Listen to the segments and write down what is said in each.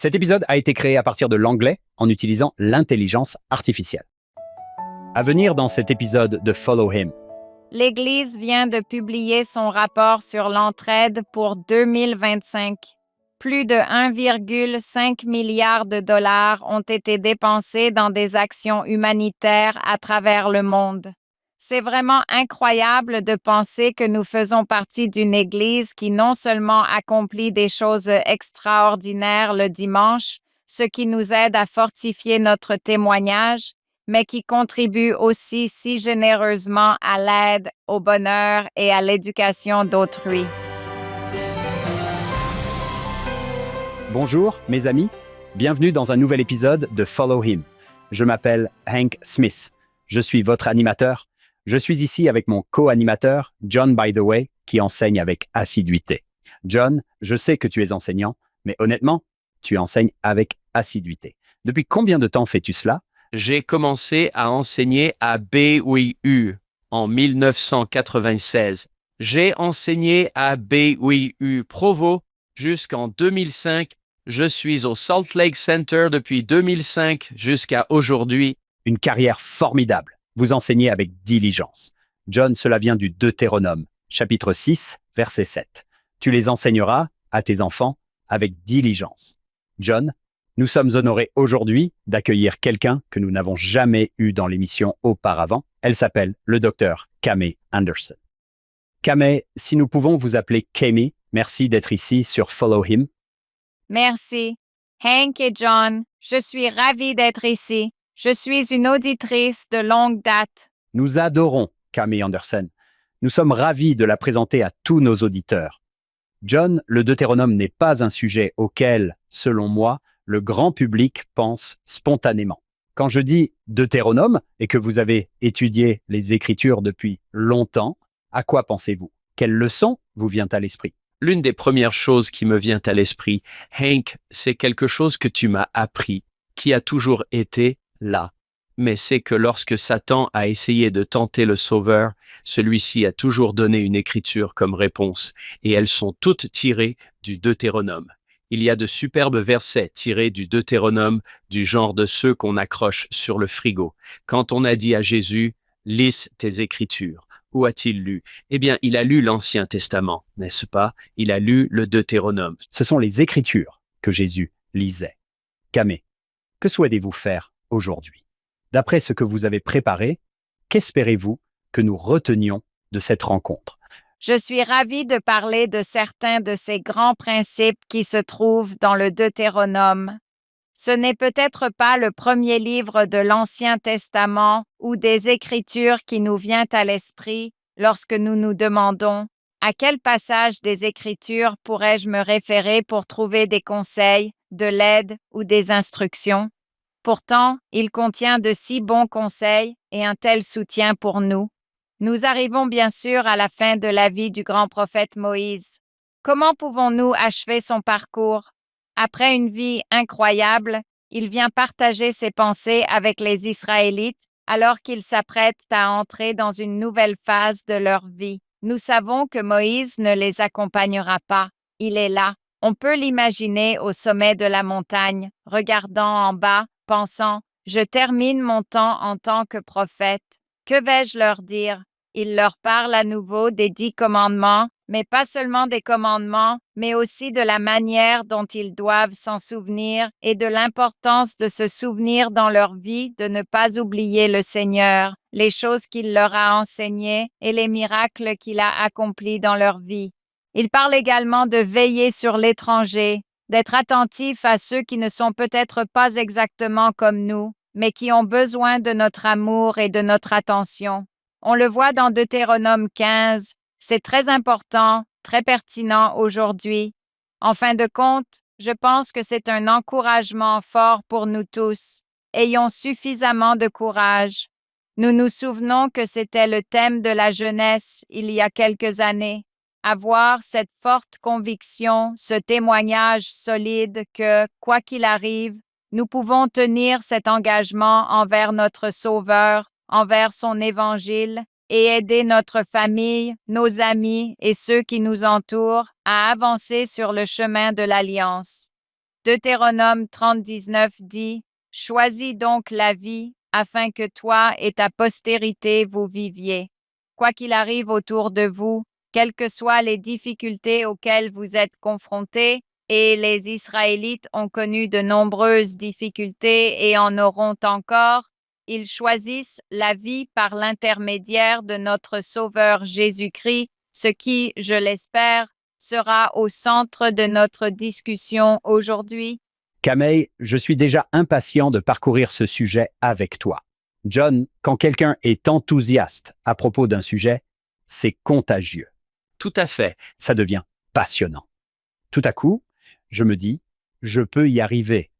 Cet épisode a été créé à partir de l'anglais en utilisant l'intelligence artificielle. À venir dans cet épisode de Follow Him. L'Église vient de publier son rapport sur l'entraide pour 2025. Plus de 1,5 milliard de dollars ont été dépensés dans des actions humanitaires à travers le monde. C'est vraiment incroyable de penser que nous faisons partie d'une Église qui non seulement accomplit des choses extraordinaires le dimanche, ce qui nous aide à fortifier notre témoignage, mais qui contribue aussi si généreusement à l'aide, au bonheur et à l'éducation d'autrui. Bonjour mes amis, bienvenue dans un nouvel épisode de Follow Him. Je m'appelle Hank Smith, je suis votre animateur. Je suis ici avec mon co-animateur, John By The Way, qui enseigne avec assiduité. John, je sais que tu es enseignant, mais honnêtement, tu enseignes avec assiduité. Depuis combien de temps fais-tu cela? J'ai commencé à enseigner à BYU en 1996. J'ai enseigné à BYU Provo jusqu'en 2005. Je suis au Salt Lake Center depuis 2005 jusqu'à aujourd'hui. Une carrière formidable. Vous enseignez avec diligence. John, cela vient du Deutéronome, chapitre 6, verset 7. Tu les enseigneras à tes enfants avec diligence. John, nous sommes honorés aujourd'hui d'accueillir quelqu'un que nous n'avons jamais eu dans l'émission auparavant. Elle s'appelle le docteur Camé Anderson. Camé, si nous pouvons vous appeler Camé, merci d'être ici sur Follow Him. Merci. Hank et John, je suis ravie d'être ici. Je suis une auditrice de longue date. Nous adorons Camé Anderson. Nous sommes ravis de la présenter à tous nos auditeurs. John, le Deutéronome n'est pas un sujet auquel, selon moi, le grand public pense spontanément. Quand je dis Deutéronome et que vous avez étudié les Écritures depuis longtemps, à quoi pensez-vous? Quelle leçon vous vient à l'esprit? L'une des premières choses qui me vient à l'esprit, Hank, c'est quelque chose que tu m'as appris, qui a toujours été là. Mais c'est que lorsque Satan a essayé de tenter le Sauveur, celui-ci a toujours donné une écriture comme réponse, et elles sont toutes tirées du Deutéronome. Il y a de superbes versets tirés du Deutéronome, du genre de ceux qu'on accroche sur le frigo. Quand on a dit à Jésus, « Lis tes écritures », où a-t-il lu? Eh bien, il a lu l'Ancien Testament, n'est-ce pas? Il a lu le Deutéronome. Ce sont les Écritures que Jésus lisait. Camé, que souhaitez-vous faire aujourd'hui? D'après ce que vous avez préparé, qu'espérez-vous que nous retenions de cette rencontre? Je suis ravie de parler de certains de ces grands principes qui se trouvent dans le Deutéronome. Ce n'est peut-être pas le premier livre de l'Ancien Testament ou des Écritures qui nous vient à l'esprit lorsque nous nous demandons à quel passage des Écritures pourrais-je me référer pour trouver des conseils, de l'aide ou des instructions. Pourtant, il contient de si bons conseils et un tel soutien pour nous. Nous arrivons bien sûr à la fin de la vie du grand prophète Moïse. Comment pouvons-nous achever son parcours? Après une vie incroyable, il vient partager ses pensées avec les Israélites alors qu'ils s'apprêtent à entrer dans une nouvelle phase de leur vie. Nous savons que Moïse ne les accompagnera pas. Il est là. On peut l'imaginer au sommet de la montagne, regardant en bas, pensant « Je termine mon temps en tant que prophète. Que vais-je leur dire? » Il leur parle à nouveau des 10 commandements, mais pas seulement des commandements, mais aussi de la manière dont ils doivent s'en souvenir et de l'importance de se souvenir dans leur vie de ne pas oublier le Seigneur, les choses qu'il leur a enseignées et les miracles qu'il a accomplis dans leur vie. Il parle également de veiller sur l'étranger, d'être attentif à ceux qui ne sont peut-être pas exactement comme nous, mais qui ont besoin de notre amour et de notre attention. On le voit dans Deutéronome 15, c'est très important, très pertinent aujourd'hui. En fin de compte, je pense que c'est un encouragement fort pour nous tous. Ayons suffisamment de courage. Nous nous souvenons que c'était le thème de la jeunesse il y a quelques années. Avoir cette forte conviction, ce témoignage solide que, quoi qu'il arrive, nous pouvons tenir cet engagement envers notre Sauveur, envers son évangile et aider notre famille, nos amis et ceux qui nous entourent à avancer sur le chemin de l'Alliance. Deutéronome 30:19 dit « Choisis donc la vie, afin que toi et ta postérité vous viviez. Quoi qu'il arrive autour de vous, quelles que soient les difficultés auxquelles vous êtes confrontés, et les Israélites ont connu de nombreuses difficultés et en auront encore, ils choisissent la vie par l'intermédiaire de notre Sauveur Jésus-Christ, ce qui, je l'espère, sera au centre de notre discussion aujourd'hui. Kamei, je suis déjà impatient de parcourir ce sujet avec toi. John, quand quelqu'un est enthousiaste à propos d'un sujet, c'est contagieux. Tout à fait. Ça devient passionnant. Tout à coup, je me dis, je peux y arriver.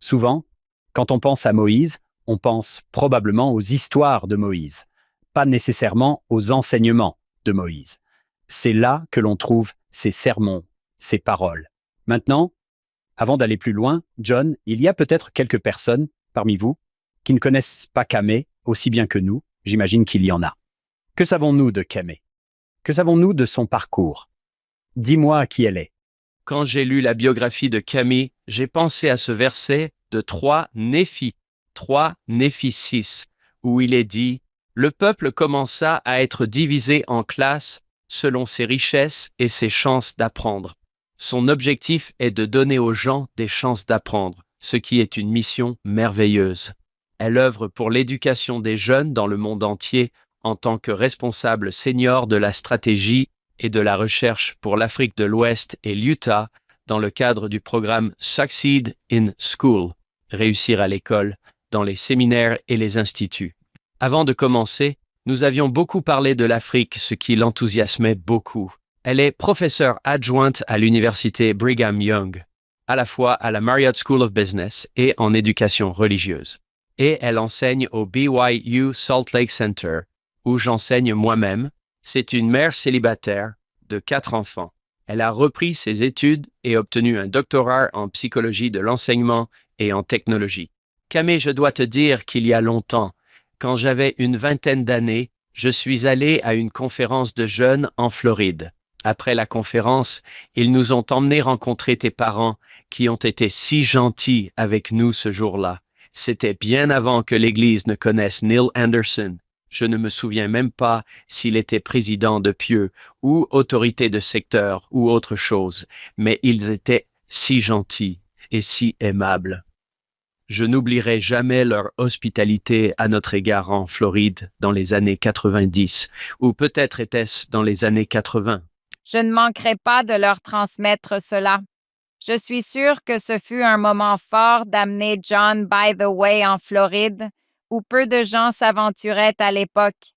Souvent, quand on pense à Moïse, on pense probablement aux histoires de Moïse, pas nécessairement aux enseignements de Moïse. C'est là que l'on trouve ses sermons, ses paroles. Maintenant, avant d'aller plus loin, John, il y a peut-être quelques personnes parmi vous qui ne connaissent pas Kamei aussi bien que nous. J'imagine qu'il y en a. Que savons-nous de Kamei? Que savons-nous de son parcours? Dis-moi qui elle est. Quand j'ai lu la biographie de Camille, j'ai pensé à ce verset de 3 Néphi 6, où il est dit « Le peuple commença à être divisé en classes selon ses richesses et ses chances d'apprendre. Son objectif est de donner aux gens des chances d'apprendre, ce qui est une mission merveilleuse. Elle œuvre pour l'éducation des jeunes dans le monde entier en tant que responsable senior de la stratégie et de la recherche pour l'Afrique de l'Ouest et l'Utah dans le cadre du programme Succeed in School, réussir à l'école, dans les séminaires et les instituts. Avant de commencer, nous avions beaucoup parlé de l'Afrique, ce qui l'enthousiasmait beaucoup. Elle est professeure adjointe à l'université Brigham Young, à la fois à la Marriott School of Business et en éducation religieuse. Et elle enseigne au BYU Salt Lake Center, où j'enseigne moi-même. C'est une mère célibataire de 4 enfants. Elle a repris ses études et obtenu un doctorat en psychologie de l'enseignement et en technologie. Kamei, je dois te dire qu'il y a longtemps, quand j'avais une vingtaine d'années, je suis allé à une conférence de jeunes en Floride. Après la conférence, ils nous ont emmenés rencontrer tes parents qui ont été si gentils avec nous ce jour-là. C'était bien avant que l'Église ne connaisse Neil Anderson. Je ne me souviens même pas s'il était président de Pieux ou autorité de secteur ou autre chose, mais ils étaient si gentils et si aimables. Je n'oublierai jamais leur hospitalité à notre égard en Floride dans les années 90, ou peut-être était-ce dans les années 80. Je ne manquerai pas de leur transmettre cela. Je suis sûre que ce fut un moment fort d'amener John by the Way en Floride, où peu de gens s'aventuraient à l'époque.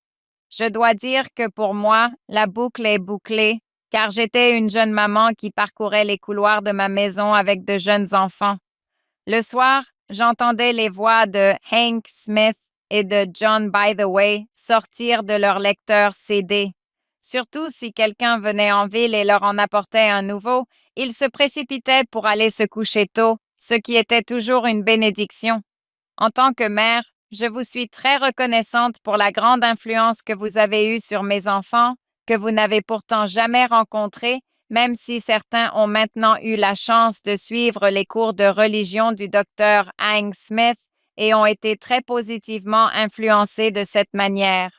Je dois dire que pour moi, la boucle est bouclée, car j'étais une jeune maman qui parcourait les couloirs de ma maison avec de jeunes enfants. Le soir, j'entendais les voix de Hank Smith et de John by the Way sortir de leur lecteur CD. Surtout si quelqu'un venait en ville et leur en apportait un nouveau, ils se précipitaient pour aller se coucher tôt, ce qui était toujours une bénédiction. En tant que mère, je vous suis très reconnaissante pour la grande influence que vous avez eue sur mes enfants, que vous n'avez pourtant jamais rencontrés, même si certains ont maintenant eu la chance de suivre les cours de religion du docteur Hank Smith et ont été très positivement influencés de cette manière.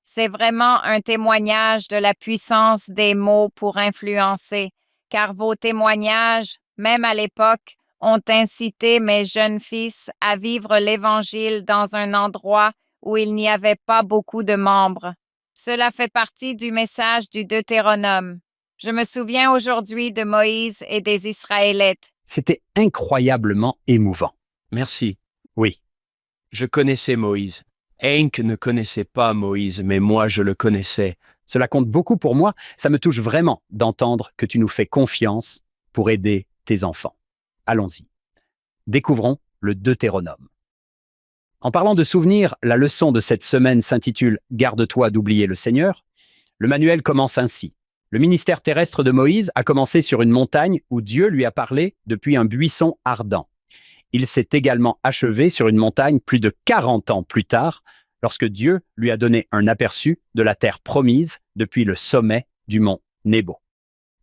C'est vraiment un témoignage de la puissance des mots pour influencer, car vos témoignages, même à l'époque, ont incité mes jeunes fils à vivre l'Évangile dans un endroit où il n'y avait pas beaucoup de membres. Cela fait partie du message du Deutéronome. Je me souviens aujourd'hui de Moïse et des Israélites. C'était incroyablement émouvant. Merci. Oui, Je connaissais Moïse. Hank ne connaissait pas Moïse, mais moi je le connaissais. cela compte beaucoup pour moi. Ça me touche vraiment d'entendre que tu nous fais confiance pour aider tes enfants. Allons-y. Découvrons le Deutéronome. En parlant de souvenirs, la leçon de cette semaine s'intitule « Garde-toi d'oublier le Seigneur ». Le manuel commence ainsi. Le ministère terrestre de Moïse a commencé sur une montagne où Dieu lui a parlé depuis un buisson ardent. Il s'est également achevé sur une montagne plus de 40 ans plus tard, lorsque Dieu lui a donné un aperçu de la terre promise depuis le sommet du mont Nebo.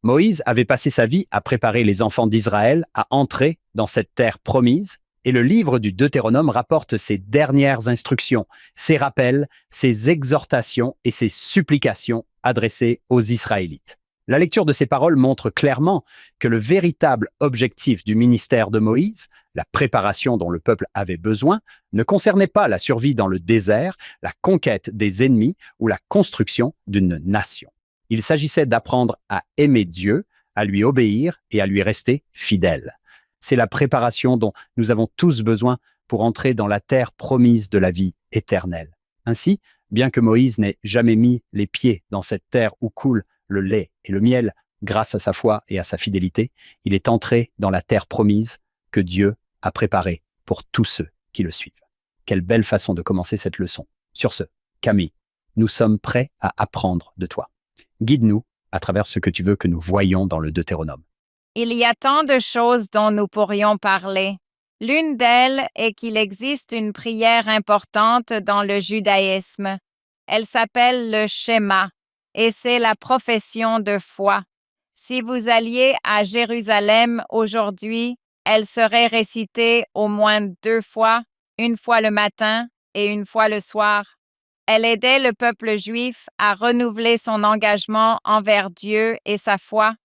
Moïse avait passé sa vie à préparer les enfants d'Israël à entrer dans cette terre promise, et le livre du Deutéronome rapporte ses dernières instructions, ses rappels, ses exhortations et ses supplications adressées aux Israélites. La lecture de ces paroles montre clairement que le véritable objectif du ministère de Moïse, la préparation dont le peuple avait besoin, ne concernait pas la survie dans le désert, la conquête des ennemis ou la construction d'une nation. Il s'agissait d'apprendre à aimer Dieu, à lui obéir et à lui rester fidèle. C'est la préparation dont nous avons tous besoin pour entrer dans la terre promise de la vie éternelle. Ainsi, bien que Moïse n'ait jamais mis les pieds dans cette terre où coule le lait et le miel, grâce à sa foi et à sa fidélité, il est entré dans la terre promise que Dieu a préparée pour tous ceux qui le suivent. Quelle belle façon de commencer cette leçon. Sur ce, Camille, nous sommes prêts à apprendre de toi. Guide-nous à travers ce que tu veux que nous voyions dans le Deutéronome. Il y a tant de choses dont nous pourrions parler. L'une d'elles est qu'il existe une prière importante dans le judaïsme. Elle s'appelle le Shema, et c'est la profession de foi. Si vous alliez à Jérusalem aujourd'hui, elle serait récitée au moins 2 fois, une fois le matin et une fois le soir. Elle aidait le peuple juif à renouveler son engagement envers Dieu et sa foi.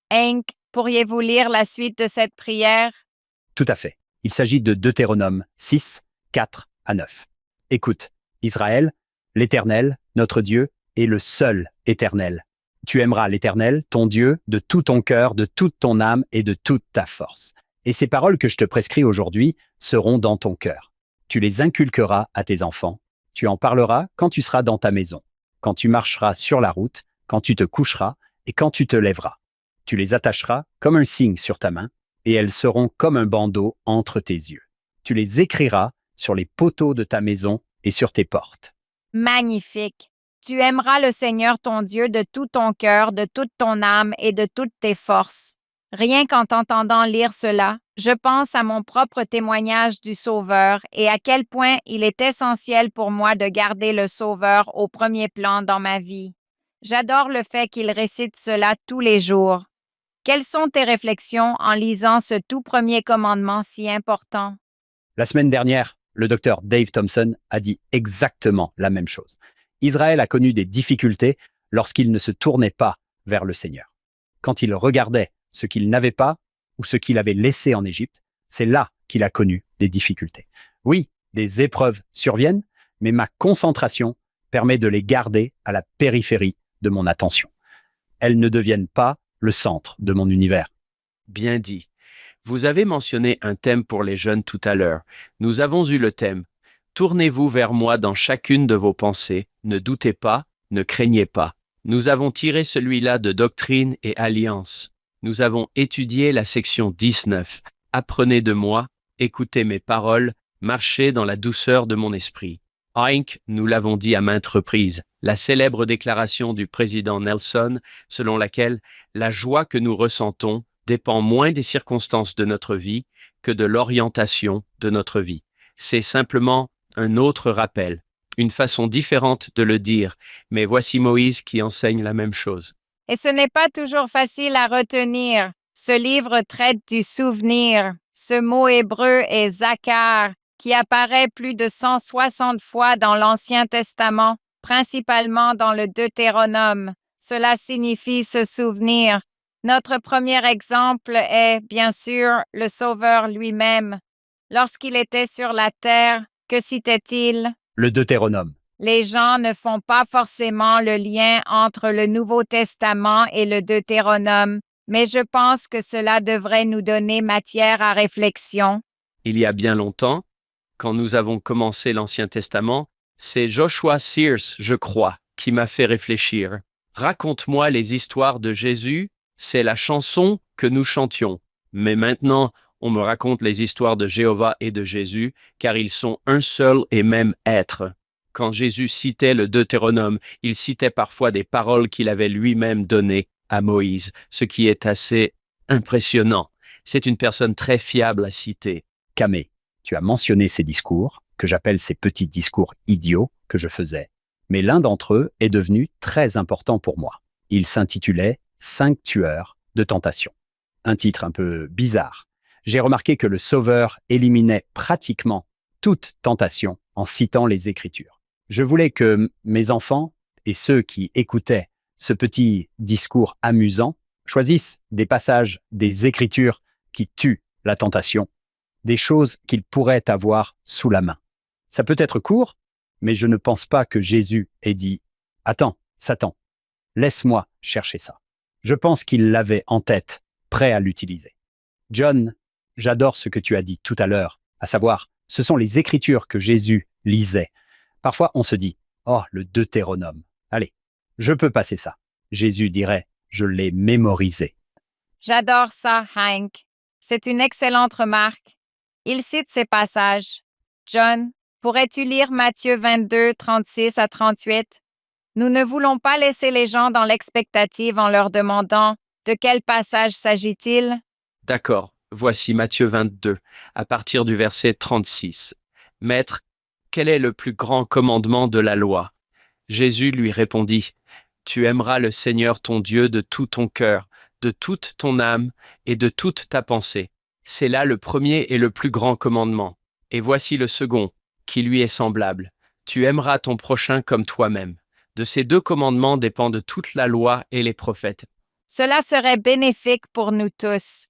Hank, pourriez-vous lire la suite de cette prière? Tout à fait. Il s'agit de Deutéronome 6, 4 à 9. Écoute, Israël, l'Éternel, notre Dieu, est le seul Éternel. Tu aimeras l'Éternel, ton Dieu, de tout ton cœur, de toute ton âme et de toute ta force. Et ces paroles que je te prescris aujourd'hui seront dans ton cœur. Tu les inculqueras à tes enfants. Tu en parleras quand tu seras dans ta maison, quand tu marcheras sur la route, quand tu te coucheras et quand tu te lèveras. Tu les attacheras comme un signe sur ta main, et elles seront comme un bandeau entre tes yeux. Tu les écriras sur les poteaux de ta maison et sur tes portes. Magnifique! Tu aimeras le Seigneur ton Dieu de tout ton cœur, de toute ton âme et de toutes tes forces. Rien qu'en t'entendant lire cela, je pense à mon propre témoignage du Sauveur et à quel point il est essentiel pour moi de garder le Sauveur au premier plan dans ma vie. J'adore le fait qu'il récite cela tous les jours. Quelles sont tes réflexions en lisant ce tout premier commandement si important? La semaine dernière, le docteur Dave Thompson a dit exactement la même chose. Israël a connu des difficultés lorsqu'il ne se tournait pas vers le Seigneur. Quand il regardait ce qu'il n'avait pas ou ce qu'il avait laissé en Égypte, c'est là qu'il a connu des difficultés. Oui, des épreuves surviennent, mais ma concentration permet de les garder à la périphérie de mon attention. Elles ne deviennent pas le centre de mon univers. Bien dit. Vous avez mentionné un thème pour les jeunes tout à l'heure. Nous avons eu le thème « Tournez-vous vers moi dans chacune de vos pensées, ne doutez pas, ne craignez pas ». Nous avons tiré celui-là de Doctrine et Alliance. Nous avons étudié la section 19. Apprenez de moi, écoutez mes paroles, marchez dans la douceur de mon esprit. Hank, nous l'avons dit à maintes reprises, la célèbre déclaration du président Nelson, selon laquelle la joie que nous ressentons dépend moins des circonstances de notre vie que de l'orientation de notre vie. C'est simplement un autre rappel, une façon différente de le dire, mais voici Moïse qui enseigne la même chose. Et ce n'est pas toujours facile à retenir. Ce livre traite du souvenir. Ce mot hébreu est zakar, qui apparaît plus de 160 fois dans l'Ancien Testament, principalement dans le Deutéronome. Cela signifie se souvenir. Notre premier exemple est, bien sûr, le Sauveur lui-même. Lorsqu'il était sur la terre, que citait-il? Le Deutéronome. Les gens ne font pas forcément le lien entre le Nouveau Testament et le Deutéronome, mais je pense que cela devrait nous donner matière à réflexion. Il y a bien longtemps, quand nous avons commencé l'Ancien Testament, c'est Joshua Sears, je crois, qui m'a fait réfléchir. Raconte-moi les histoires de Jésus, c'est la chanson que nous chantions. Mais maintenant, on me raconte les histoires de Jéhovah et de Jésus, car ils sont un seul et même être. Quand Jésus citait le Deutéronome, il citait parfois des paroles qu'il avait lui-même données à Moïse, ce qui est assez impressionnant. C'est une personne très fiable à citer. Camé, tu as mentionné ces discours, que j'appelle ces petits discours idiots que je faisais, mais l'un d'entre eux est devenu très important pour moi. Il s'intitulait « 5 tueurs de tentation. Un titre un peu bizarre. J'ai remarqué que le Sauveur éliminait pratiquement toute tentation en citant les Écritures. Je voulais que mes enfants et ceux qui écoutaient ce petit discours amusant choisissent des passages des Écritures qui tuent la tentation, des choses qu'ils pourraient avoir sous la main. Ça peut être court, mais je ne pense pas que Jésus ait dit « Attends, Satan, laisse-moi chercher ça ». Je pense qu'il l'avait en tête, prêt à l'utiliser. John, j'adore ce que tu as dit tout à l'heure, à savoir, ce sont les Écritures que Jésus lisait. Parfois, on se dit « Oh, le Deutéronome. Allez, je peux passer ça. » Jésus dirait « Je l'ai mémorisé. » J'adore ça, Hank. C'est une excellente remarque. Il cite ces passages. John, pourrais-tu lire Matthieu 22, 36 à 38? Nous ne voulons pas laisser les gens dans l'expectative en leur demandant « De quel passage s'agit-il » D'accord, voici Matthieu 22, à partir du verset 36. Maître, quel est le plus grand commandement de la loi? Jésus lui répondit, Tu aimeras le Seigneur ton Dieu de tout ton cœur, de toute ton âme et de toute ta pensée. C'est là le premier et le plus grand commandement. Et voici le second, qui lui est semblable. Tu aimeras ton prochain comme toi-même. De ces 2 commandements dépendent toute la loi et les prophètes. Cela serait bénéfique pour nous tous.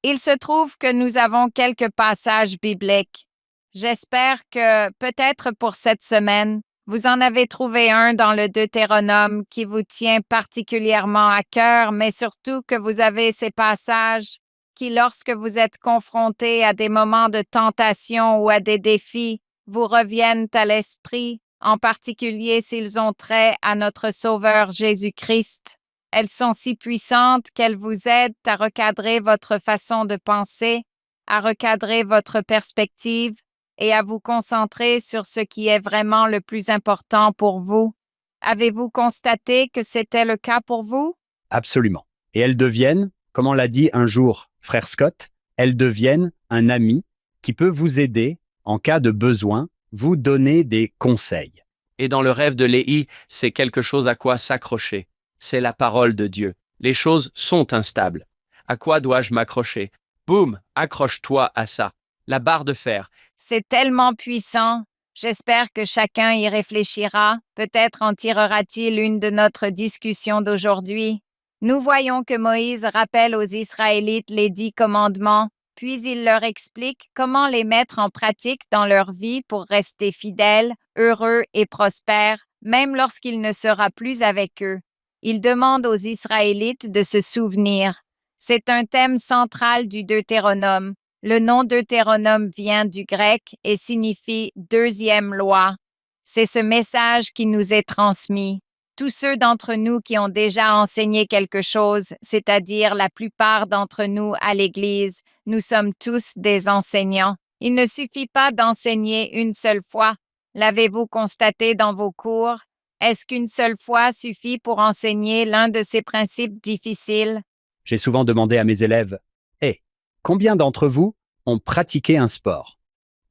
Il se trouve que nous avons quelques passages bibliques. J'espère que, peut-être pour cette semaine, vous en avez trouvé un dans le Deutéronome qui vous tient particulièrement à cœur, mais surtout que vous avez ces passages qui, lorsque vous êtes confrontés à des moments de tentation ou à des défis, vous reviennent à l'esprit, en particulier s'ils ont trait à notre Sauveur Jésus-Christ. Elles sont si puissantes qu'elles vous aident à recadrer votre façon de penser, à recadrer votre perspective et à vous concentrer sur ce qui est vraiment le plus important pour vous. Avez-vous constaté que c'était le cas pour vous? Absolument. Et elles deviennent, comme on l'a dit un jour, frère Scott, elles deviennent un ami qui peut vous aider en cas de besoin, vous donner des conseils. Et dans le rêve de Léhi, c'est quelque chose à quoi s'accrocher. C'est la parole de Dieu. Les choses sont instables. À quoi dois-je m'accrocher? Boum, accroche-toi à ça. La barre de fer. C'est tellement puissant. J'espère que chacun y réfléchira. Peut-être en tirera-t-il une de notre discussion d'aujourd'hui. Nous voyons que Moïse rappelle aux Israélites les 10 commandements, puis il leur explique comment les mettre en pratique dans leur vie pour rester fidèles, heureux et prospères, même lorsqu'il ne sera plus avec eux. Il demande aux Israélites de se souvenir. C'est un thème central du Deutéronome. Le nom Deutéronome vient du grec et signifie « deuxième loi ». C'est ce message qui nous est transmis. Tous ceux d'entre nous qui ont déjà enseigné quelque chose, c'est-à-dire la plupart d'entre nous à l'Église, nous sommes tous des enseignants. Il ne suffit pas d'enseigner une seule fois. L'avez-vous constaté dans vos cours? Est-ce qu'une seule fois suffit pour enseigner l'un de ces principes difficiles? J'ai souvent demandé à mes élèves « Hé, combien d'entre vous ont pratiqué un sport ?»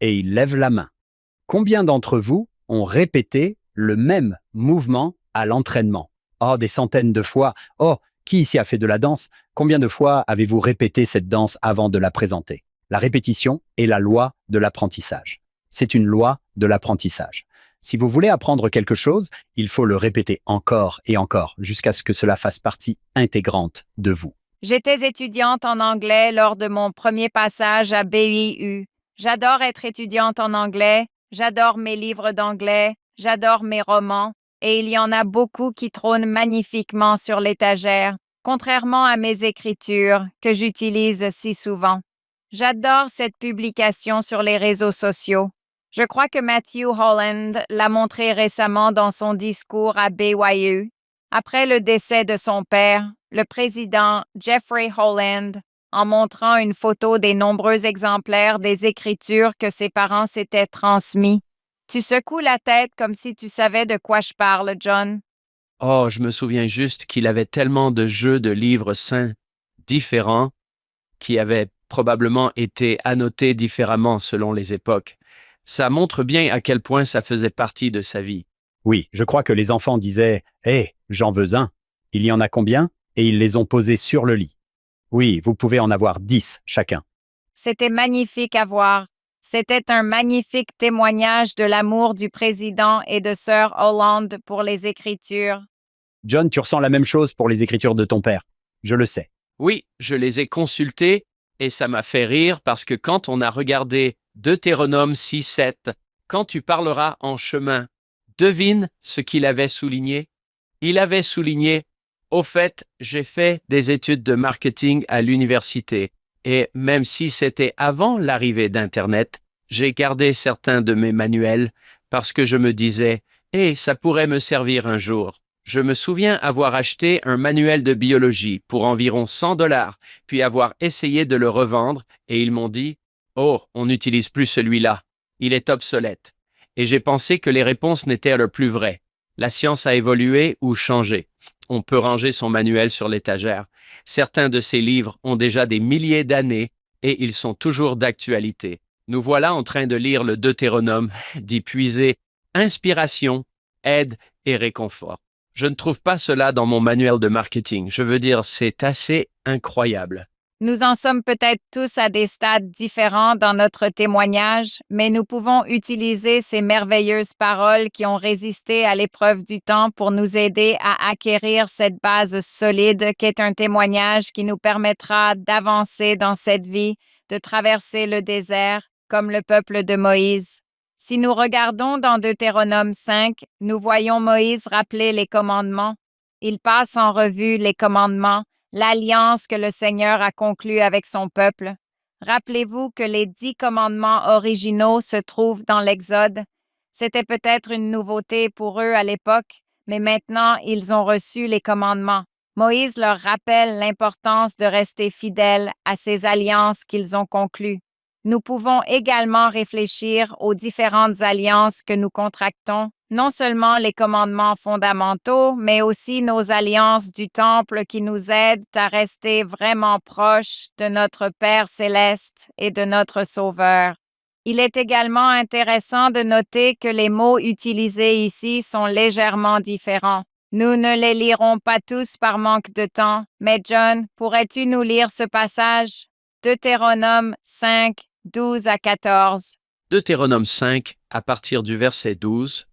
Et ils lèvent la main. Combien d'entre vous ont répété le même mouvement à l'entraînement? Oh, des centaines de fois. Oh, qui ici a fait de la danse? Combien de fois avez-vous répété cette danse avant de la présenter? La répétition est la loi de l'apprentissage. C'est une loi de l'apprentissage. Si vous voulez apprendre quelque chose, il faut le répéter encore et encore jusqu'à ce que cela fasse partie intégrante de vous. J'étais étudiante en anglais lors de mon premier passage à BIU. J'adore être étudiante en anglais, j'adore mes livres d'anglais, j'adore mes romans, et il y en a beaucoup qui trônent magnifiquement sur l'étagère, contrairement à mes écritures que j'utilise si souvent. J'adore cette publication sur les réseaux sociaux. Je crois que Matthew Holland l'a montré récemment dans son discours à BYU. Après le décès de son père, le président Jeffrey Holland, en montrant une photo des nombreux exemplaires des écritures que ses parents s'étaient transmis. Tu secoues la tête comme si tu savais de quoi je parle, John. Oh, je me souviens juste qu'il avait tellement de jeux de livres saints différents qui avaient probablement été annotés différemment selon les époques. Ça montre bien à quel point ça faisait partie de sa vie. Oui, je crois que les enfants disaient « Hé, j'en veux un ». Il y en a combien? et ils les ont posés sur le lit. Oui, vous pouvez en avoir 10 chacun. C'était magnifique à voir. C'était un magnifique témoignage de l'amour du président et de Sir Holland pour les Écritures. John, tu ressens la même chose pour les écritures de ton père. Je le sais. Oui, je les ai consultés et ça m'a fait rire parce que quand on a regardé Deutéronome 6:7, quand tu parleras en chemin, devine ce qu'il avait souligné. Il avait souligné, au fait, j'ai fait des études de marketing à l'université et même si c'était avant l'arrivée d'Internet, j'ai gardé certains de mes manuels parce que je me disais, ça pourrait me servir un jour. Je me souviens avoir acheté un manuel de biologie pour environ $100, puis avoir essayé de le revendre, et ils m'ont dit « Oh, on n'utilise plus celui-là. Il est obsolète. » Et j'ai pensé que les réponses n'étaient le plus vraies. La science a évolué ou changé. On peut ranger son manuel sur l'étagère. Certains de ces livres ont déjà des milliers d'années et ils sont toujours d'actualité. Nous voilà en train de lire le Deutéronome, d'y puiser inspiration, aide et réconfort. Je ne trouve pas cela dans mon manuel de marketing. Je veux dire, c'est assez incroyable. Nous en sommes peut-être tous à des stades différents dans notre témoignage, mais nous pouvons utiliser ces merveilleuses paroles qui ont résisté à l'épreuve du temps pour nous aider à acquérir cette base solide qu'est un témoignage qui nous permettra d'avancer dans cette vie, de traverser le désert comme le peuple de Moïse. Si nous regardons dans Deutéronome 5, nous voyons Moïse rappeler les commandements. Il passe en revue les commandements, l'alliance que le Seigneur a conclue avec son peuple. Rappelez-vous que les 10 commandements originaux se trouvent dans l'Exode. C'était peut-être une nouveauté pour eux à l'époque, mais maintenant ils ont reçu les commandements. Moïse leur rappelle l'importance de rester fidèles à ces alliances qu'ils ont conclues. Nous pouvons également réfléchir aux différentes alliances que nous contractons, non seulement les commandements fondamentaux, mais aussi nos alliances du Temple qui nous aident à rester vraiment proches de notre Père céleste et de notre Sauveur. Il est également intéressant de noter que les mots utilisés ici sont légèrement différents. Nous ne les lirons pas tous par manque de temps, mais John, pourrais-tu nous lire ce passage? Deutéronome 5, 12 à 14. Deutéronome 5, à partir du verset 12.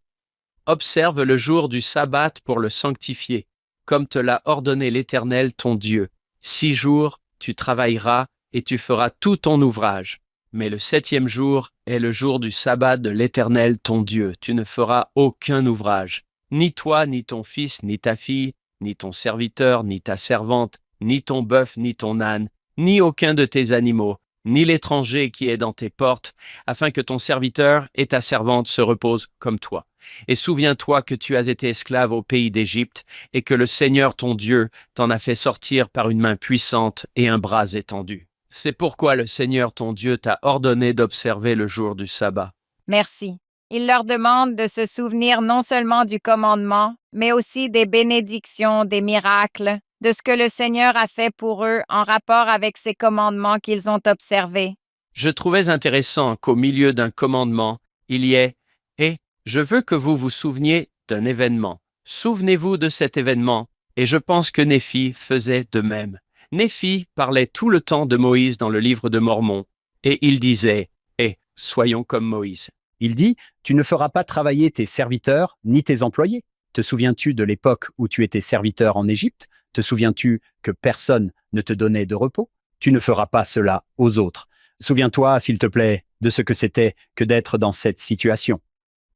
Observe le jour du sabbat pour le sanctifier, comme te l'a ordonné l'Éternel ton Dieu. 6 jours, tu travailleras et tu feras tout ton ouvrage. Mais le 7e jour est le jour du sabbat de l'Éternel ton Dieu. Tu ne feras aucun ouvrage. Ni toi, ni ton fils, ni ta fille, ni ton serviteur, ni ta servante, ni ton bœuf, ni ton âne, ni aucun de tes animaux, ni l'étranger qui est dans tes portes, afin que ton serviteur et ta servante se reposent comme toi. Et souviens-toi que tu as été esclave au pays d'Égypte, et que le Seigneur ton Dieu t'en a fait sortir par une main puissante et un bras étendu. C'est pourquoi le Seigneur ton Dieu t'a ordonné d'observer le jour du sabbat. Merci. Il leur demande de se souvenir non seulement du commandement, mais aussi des bénédictions, des miracles, de ce que le Seigneur a fait pour eux en rapport avec ces commandements qu'ils ont observés. Je trouvais intéressant qu'au milieu d'un commandement, il y ait « Et je veux que vous vous souveniez d'un événement. Souvenez-vous de cet événement. » Et je pense que Néphi faisait de même. Néphi parlait tout le temps de Moïse dans le livre de Mormon, et il disait « soyons comme Moïse. » Il dit, tu ne feras pas travailler tes serviteurs ni tes employés. Te souviens-tu de l'époque où tu étais serviteur en Égypte? Te souviens-tu que personne ne te donnait de repos? Tu ne feras pas cela aux autres. Souviens-toi, s'il te plaît, de ce que c'était que d'être dans cette situation.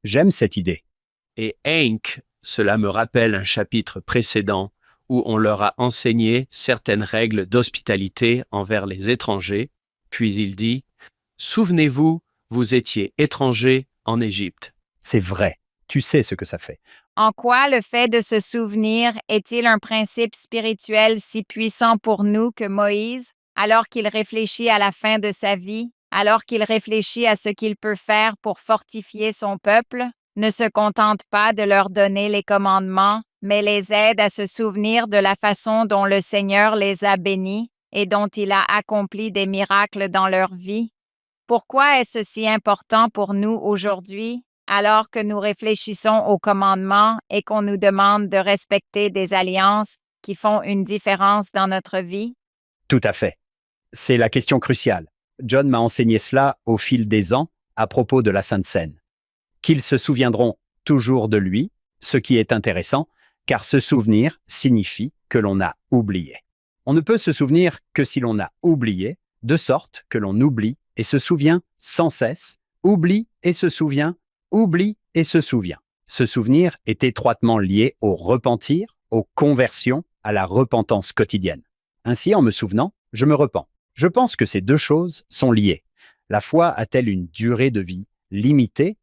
J'aime cette idée. Et Hank, cela me rappelle un chapitre précédent où on leur a enseigné certaines règles d'hospitalité envers les étrangers, puis il dit « Souvenez-vous, vous étiez étrangers en Égypte. » C'est vrai. Tu sais ce que ça fait. En quoi le fait de se souvenir est-il un principe spirituel si puissant pour nous que Moïse, alors qu'il réfléchit à la fin de sa vie, alors qu'il réfléchit à ce qu'il peut faire pour fortifier son peuple, ne se contente pas de leur donner les commandements, mais les aide à se souvenir de la façon dont le Seigneur les a bénis et dont il a accompli des miracles dans leur vie? Pourquoi est-ce si important pour nous aujourd'hui, alors que nous réfléchissons aux commandements et qu'on nous demande de respecter des alliances, qui font une différence dans notre vie? Tout à fait. C'est la question cruciale. John m'a enseigné cela au fil des ans à propos de la Sainte Seine. Qu'ils se souviendront toujours de lui, ce qui est intéressant, car se souvenir signifie que l'on a oublié. On ne peut se souvenir que si l'on a oublié, de sorte que l'on oublie et se souvient sans cesse, oublie et se souvient, oublie et se souvient. Ce souvenir est étroitement lié au repentir, aux conversions, à la repentance quotidienne. Ainsi, en me souvenant, je me repens. Je pense que ces deux choses sont liées. La foi a-t-elle une durée de vie limitée?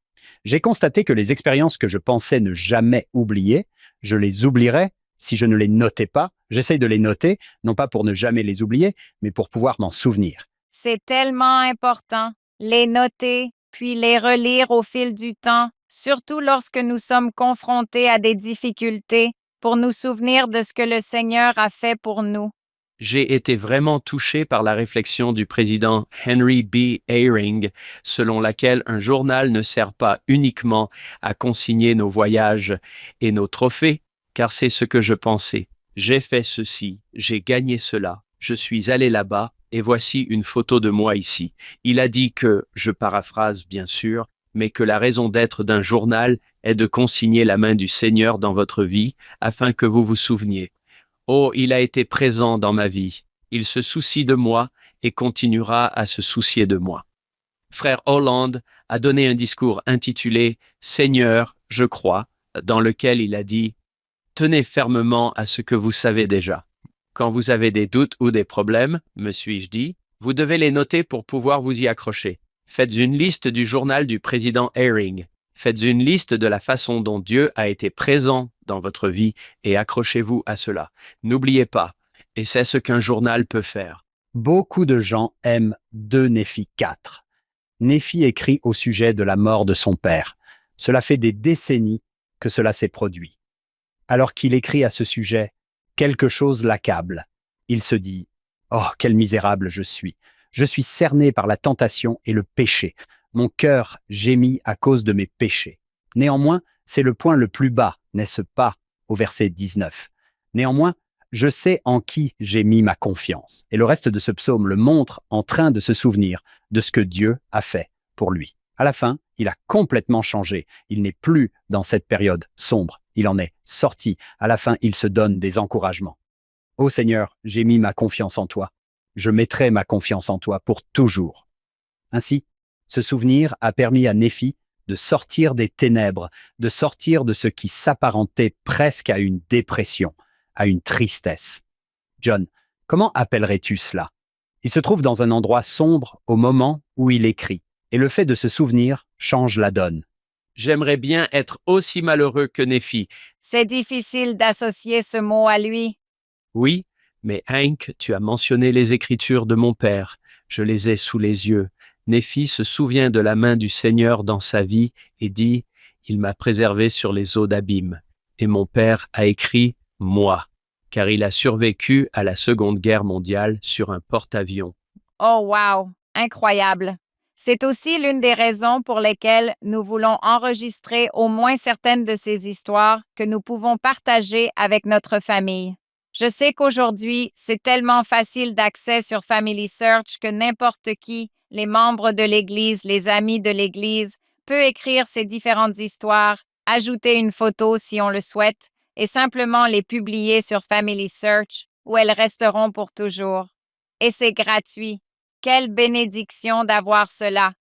J'ai constaté que les expériences que je pensais ne jamais oublier, je les oublierais si je ne les notais pas. J'essaye de les noter, non pas pour ne jamais les oublier, mais pour pouvoir m'en souvenir. C'est tellement important. Les noter, puis les relire au fil du temps, surtout lorsque nous sommes confrontés à des difficultés, pour nous souvenir de ce que le Seigneur a fait pour nous. J'ai été vraiment touché par la réflexion du président Henry B. Eyring, selon laquelle un journal ne sert pas uniquement à consigner nos voyages et nos trophées, car c'est ce que je pensais. J'ai fait ceci, j'ai gagné cela, je suis allé là-bas, et voici une photo de moi ici. Il a dit que, je paraphrase bien sûr, mais que la raison d'être d'un journal est de consigner la main du Seigneur dans votre vie, afin que vous vous souveniez. Oh, il a été présent dans ma vie. Il se soucie de moi et continuera à se soucier de moi. Frère Holland a donné un discours intitulé « Seigneur, je crois », dans lequel il a dit « Tenez fermement à ce que vous savez déjà. Quand vous avez des doutes ou des problèmes, me suis-je dit, vous devez les noter pour pouvoir vous y accrocher. Faites une liste du journal du président Eyring. Faites une liste de la façon dont Dieu a été présent dans votre vie et accrochez-vous à cela. N'oubliez pas, et c'est ce qu'un journal peut faire. » Beaucoup de gens aiment 2 Néphi 4. Néphi écrit au sujet de la mort de son père. Cela fait des décennies que cela s'est produit. Alors qu'il écrit à ce sujet, quelque chose l'accable. Il se dit « Oh, quel misérable je suis! Je suis cerné par la tentation et le péché. Mon cœur gémit à cause de mes péchés. Néanmoins, c'est le point le plus bas, n'est-ce pas, au verset 19. Néanmoins, je sais en qui j'ai mis ma confiance. » Et le reste de ce psaume le montre en train de se souvenir de ce que Dieu a fait pour lui. À la fin, il a complètement changé. Il n'est plus dans cette période sombre. Il en est sorti. À la fin, il se donne des encouragements. « Ô Seigneur, j'ai mis ma confiance en toi. Je mettrai ma confiance en toi pour toujours. » Ainsi, ce souvenir a permis à Néphi de sortir des ténèbres, de sortir de ce qui s'apparentait presque à une dépression, à une tristesse. John, comment appellerais-tu cela? Il se trouve dans un endroit sombre au moment où il écrit, et le fait de se souvenir change la donne. J'aimerais bien être aussi malheureux que Néphi. C'est difficile d'associer ce mot à lui. Oui, mais Hank, tu as mentionné les écritures de mon père. Je les ai sous les yeux. Néphi se souvient de la main du Seigneur dans sa vie et dit « Il m'a préservé sur les eaux d'abîme. » Et mon père a écrit « Moi », car il a survécu à la Seconde Guerre mondiale sur un porte-avions. Oh wow, incroyable. C'est aussi l'une des raisons pour lesquelles nous voulons enregistrer au moins certaines de ces histoires que nous pouvons partager avec notre famille. Je sais qu'aujourd'hui, c'est tellement facile d'accès sur Family Search que n'importe qui, les membres de l'Église, les amis de l'Église, peut écrire ces différentes histoires, ajouter une photo si on le souhaite, et simplement les publier sur Family Search, où elles resteront pour toujours. Et c'est gratuit. Quelle bénédiction d'avoir cela!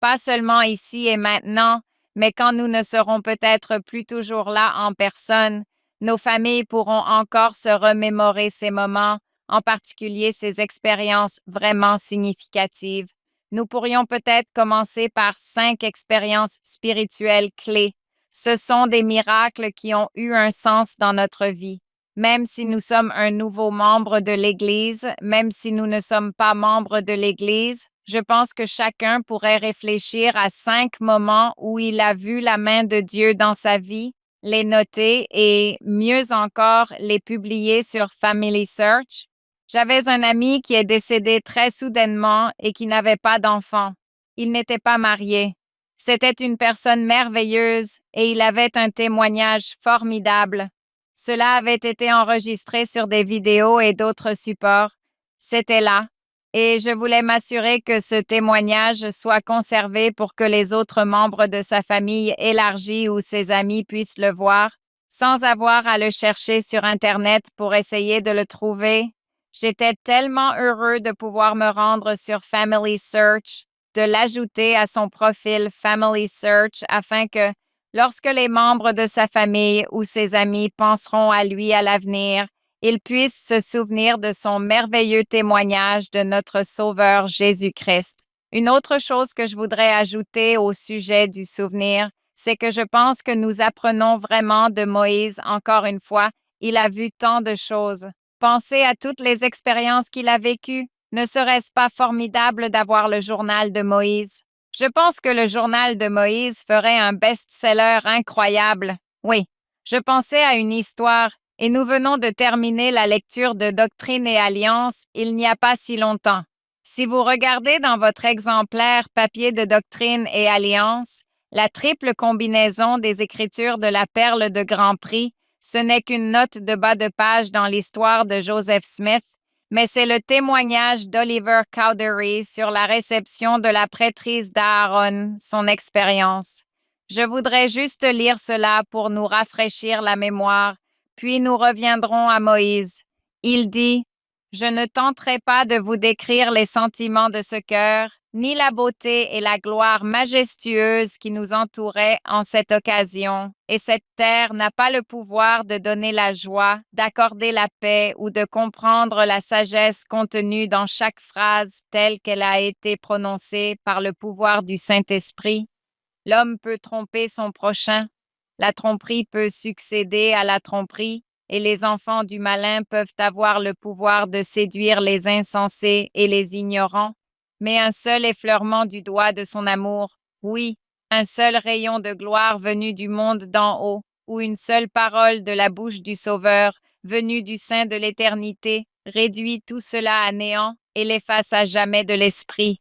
Pas seulement ici et maintenant, mais quand nous ne serons peut-être plus toujours là en personne, nos familles pourront encore se remémorer ces moments, en particulier ces expériences vraiment significatives. Nous pourrions peut-être commencer par 5 expériences spirituelles clés. Ce sont des miracles qui ont eu un sens dans notre vie. Même si nous sommes un nouveau membre de l'Église, même si nous ne sommes pas membres de l'Église, je pense que chacun pourrait réfléchir à 5 moments où il a vu la main de Dieu dans sa vie, les noter et, mieux encore, les publier sur Family Search. J'avais un ami qui est décédé très soudainement et qui n'avait pas d'enfant. Il n'était pas marié. C'était une personne merveilleuse et il avait un témoignage formidable. Cela avait été enregistré sur des vidéos et d'autres supports. C'était là. Et je voulais m'assurer que ce témoignage soit conservé pour que les autres membres de sa famille élargie ou ses amis puissent le voir, sans avoir à le chercher sur Internet pour essayer de le trouver. J'étais tellement heureux de pouvoir me rendre sur Family Search, de l'ajouter à son profil Family Search afin que, lorsque les membres de sa famille ou ses amis penseront à lui à l'avenir, ils puissent se souvenir de son merveilleux témoignage de notre Sauveur Jésus-Christ. Une autre chose que je voudrais ajouter au sujet du souvenir, c'est que je pense que nous apprenons vraiment de Moïse encore une fois. Il a vu tant de choses. Pensez à toutes les expériences qu'il a vécues. Ne serait-ce pas formidable d'avoir le journal de Moïse? Je pense que le journal de Moïse ferait un best-seller incroyable. Oui, je pensais à une histoire. Et nous venons de terminer la lecture de Doctrine et Alliance il n'y a pas si longtemps. Si vous regardez dans votre exemplaire papier de Doctrine et Alliance, la triple combinaison des Écritures de la Perle de Grand Prix, ce n'est qu'une note de bas de page dans l'histoire de Joseph Smith, mais c'est le témoignage d'Oliver Cowdery sur la réception de la prêtrise d'Aaron, son expérience. Je voudrais juste lire cela pour nous rafraîchir la mémoire. Puis nous reviendrons à Moïse. Il dit, « Je ne tenterai pas de vous décrire les sentiments de ce cœur, ni la beauté et la gloire majestueuse qui nous entouraient en cette occasion, et cette terre n'a pas le pouvoir de donner la joie, d'accorder la paix ou de comprendre la sagesse contenue dans chaque phrase telle qu'elle a été prononcée par le pouvoir du Saint-Esprit. L'homme peut tromper son prochain. La tromperie peut succéder à la tromperie, et les enfants du malin peuvent avoir le pouvoir de séduire les insensés et les ignorants. Mais un seul effleurement du doigt de son amour, oui, un seul rayon de gloire venu du monde d'en haut, ou une seule parole de la bouche du Sauveur, venue du sein de l'éternité, réduit tout cela à néant et l'efface à jamais de l'esprit.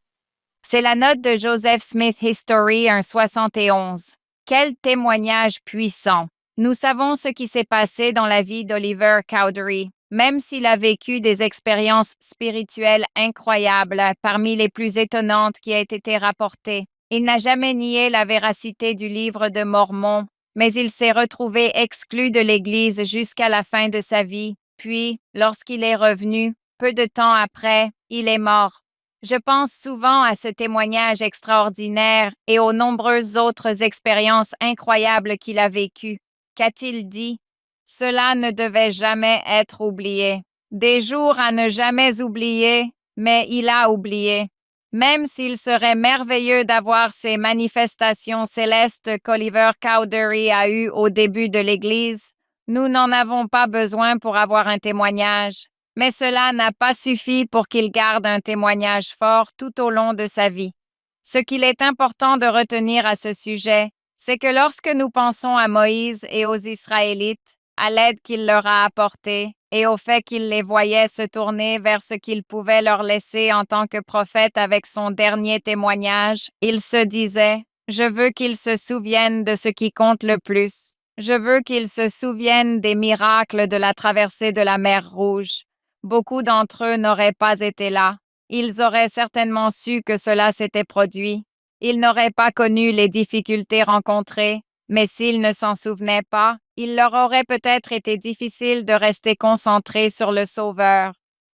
C'est la note de Joseph Smith History 1,71. Quel témoignage puissant! Nous savons ce qui s'est passé dans la vie d'Oliver Cowdery, même s'il a vécu des expériences spirituelles incroyables, parmi les plus étonnantes qui aient été rapportées. Il n'a jamais nié la véracité du livre de Mormon, mais il s'est retrouvé exclu de l'Église jusqu'à la fin de sa vie. Puis, lorsqu'il est revenu, peu de temps après, il est mort. Je pense souvent à ce témoignage extraordinaire et aux nombreuses autres expériences incroyables qu'il a vécues. Qu'a-t-il dit? Cela ne devait jamais être oublié. Des jours à ne jamais oublier, mais il a oublié. Même s'il serait merveilleux d'avoir ces manifestations célestes qu'Oliver Cowdery a eues au début de l'Église, nous n'en avons pas besoin pour avoir un témoignage. Mais cela n'a pas suffi pour qu'il garde un témoignage fort tout au long de sa vie. Ce qu'il est important de retenir à ce sujet, c'est que lorsque nous pensons à Moïse et aux Israélites, à l'aide qu'il leur a apportée et au fait qu'il les voyait se tourner vers ce qu'il pouvait leur laisser en tant que prophète avec son dernier témoignage, il se disait « Je veux qu'ils se souviennent de ce qui compte le plus. Je veux qu'ils se souviennent des miracles de la traversée de la mer Rouge. » Beaucoup d'entre eux n'auraient pas été là. Ils auraient certainement su que cela s'était produit. Ils n'auraient pas connu les difficultés rencontrées, mais s'ils ne s'en souvenaient pas, il leur aurait peut-être été difficile de rester concentrés sur le Sauveur.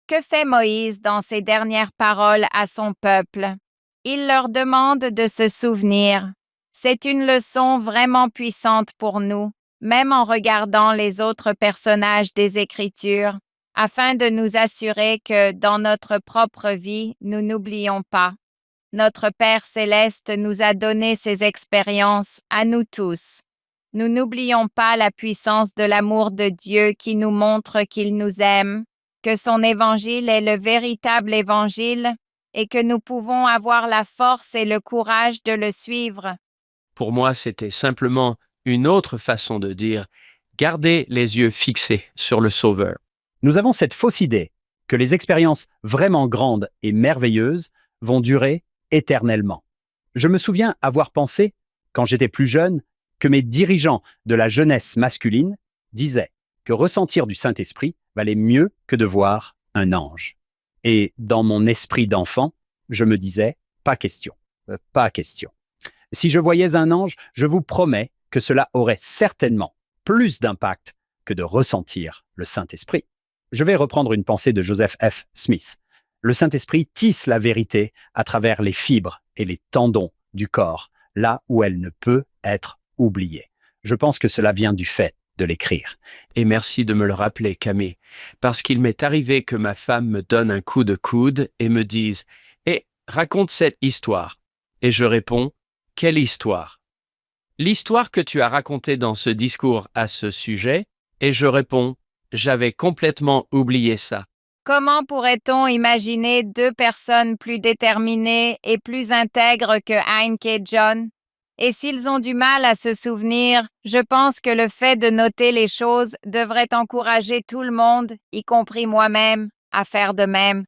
Que fait Moïse dans ses dernières paroles à son peuple? Il leur demande de se souvenir. C'est une leçon vraiment puissante pour nous, même en regardant les autres personnages des Écritures, afin de nous assurer que, dans notre propre vie, nous n'oublions pas. Notre Père céleste nous a donné ces expériences à nous tous. Nous n'oublions pas la puissance de l'amour de Dieu qui nous montre qu'il nous aime, que son évangile est le véritable évangile et que nous pouvons avoir la force et le courage de le suivre. Pour moi, c'était simplement une autre façon de dire « gardez les yeux fixés sur le Sauveur ». Nous avons cette fausse idée que les expériences vraiment grandes et merveilleuses vont durer éternellement. Je me souviens avoir pensé, quand j'étais plus jeune, que mes dirigeants de la jeunesse masculine disaient que ressentir du Saint-Esprit valait mieux que de voir un ange. Et dans mon esprit d'enfant, je me disais, pas question, pas question. Si je voyais un ange, je vous promets que cela aurait certainement plus d'impact que de ressentir le Saint-Esprit. Je vais reprendre une pensée de Joseph F. Smith. Le Saint-Esprit tisse la vérité à travers les fibres et les tendons du corps, là où elle ne peut être oubliée. Je pense que cela vient du fait de l'écrire. Et merci de me le rappeler, Camille, parce qu'il m'est arrivé que ma femme me donne un coup de coude et me dise « Eh, raconte cette histoire ». Et je réponds « Quelle histoire ?» L'histoire que tu as racontée dans ce discours à ce sujet, et je réponds « J'avais complètement oublié ça ». Comment pourrait-on imaginer deux personnes plus déterminées et plus intègres que Hank et John? Et s'ils ont du mal à se souvenir, je pense que le fait de noter les choses devrait encourager tout le monde, y compris moi-même, à faire de même.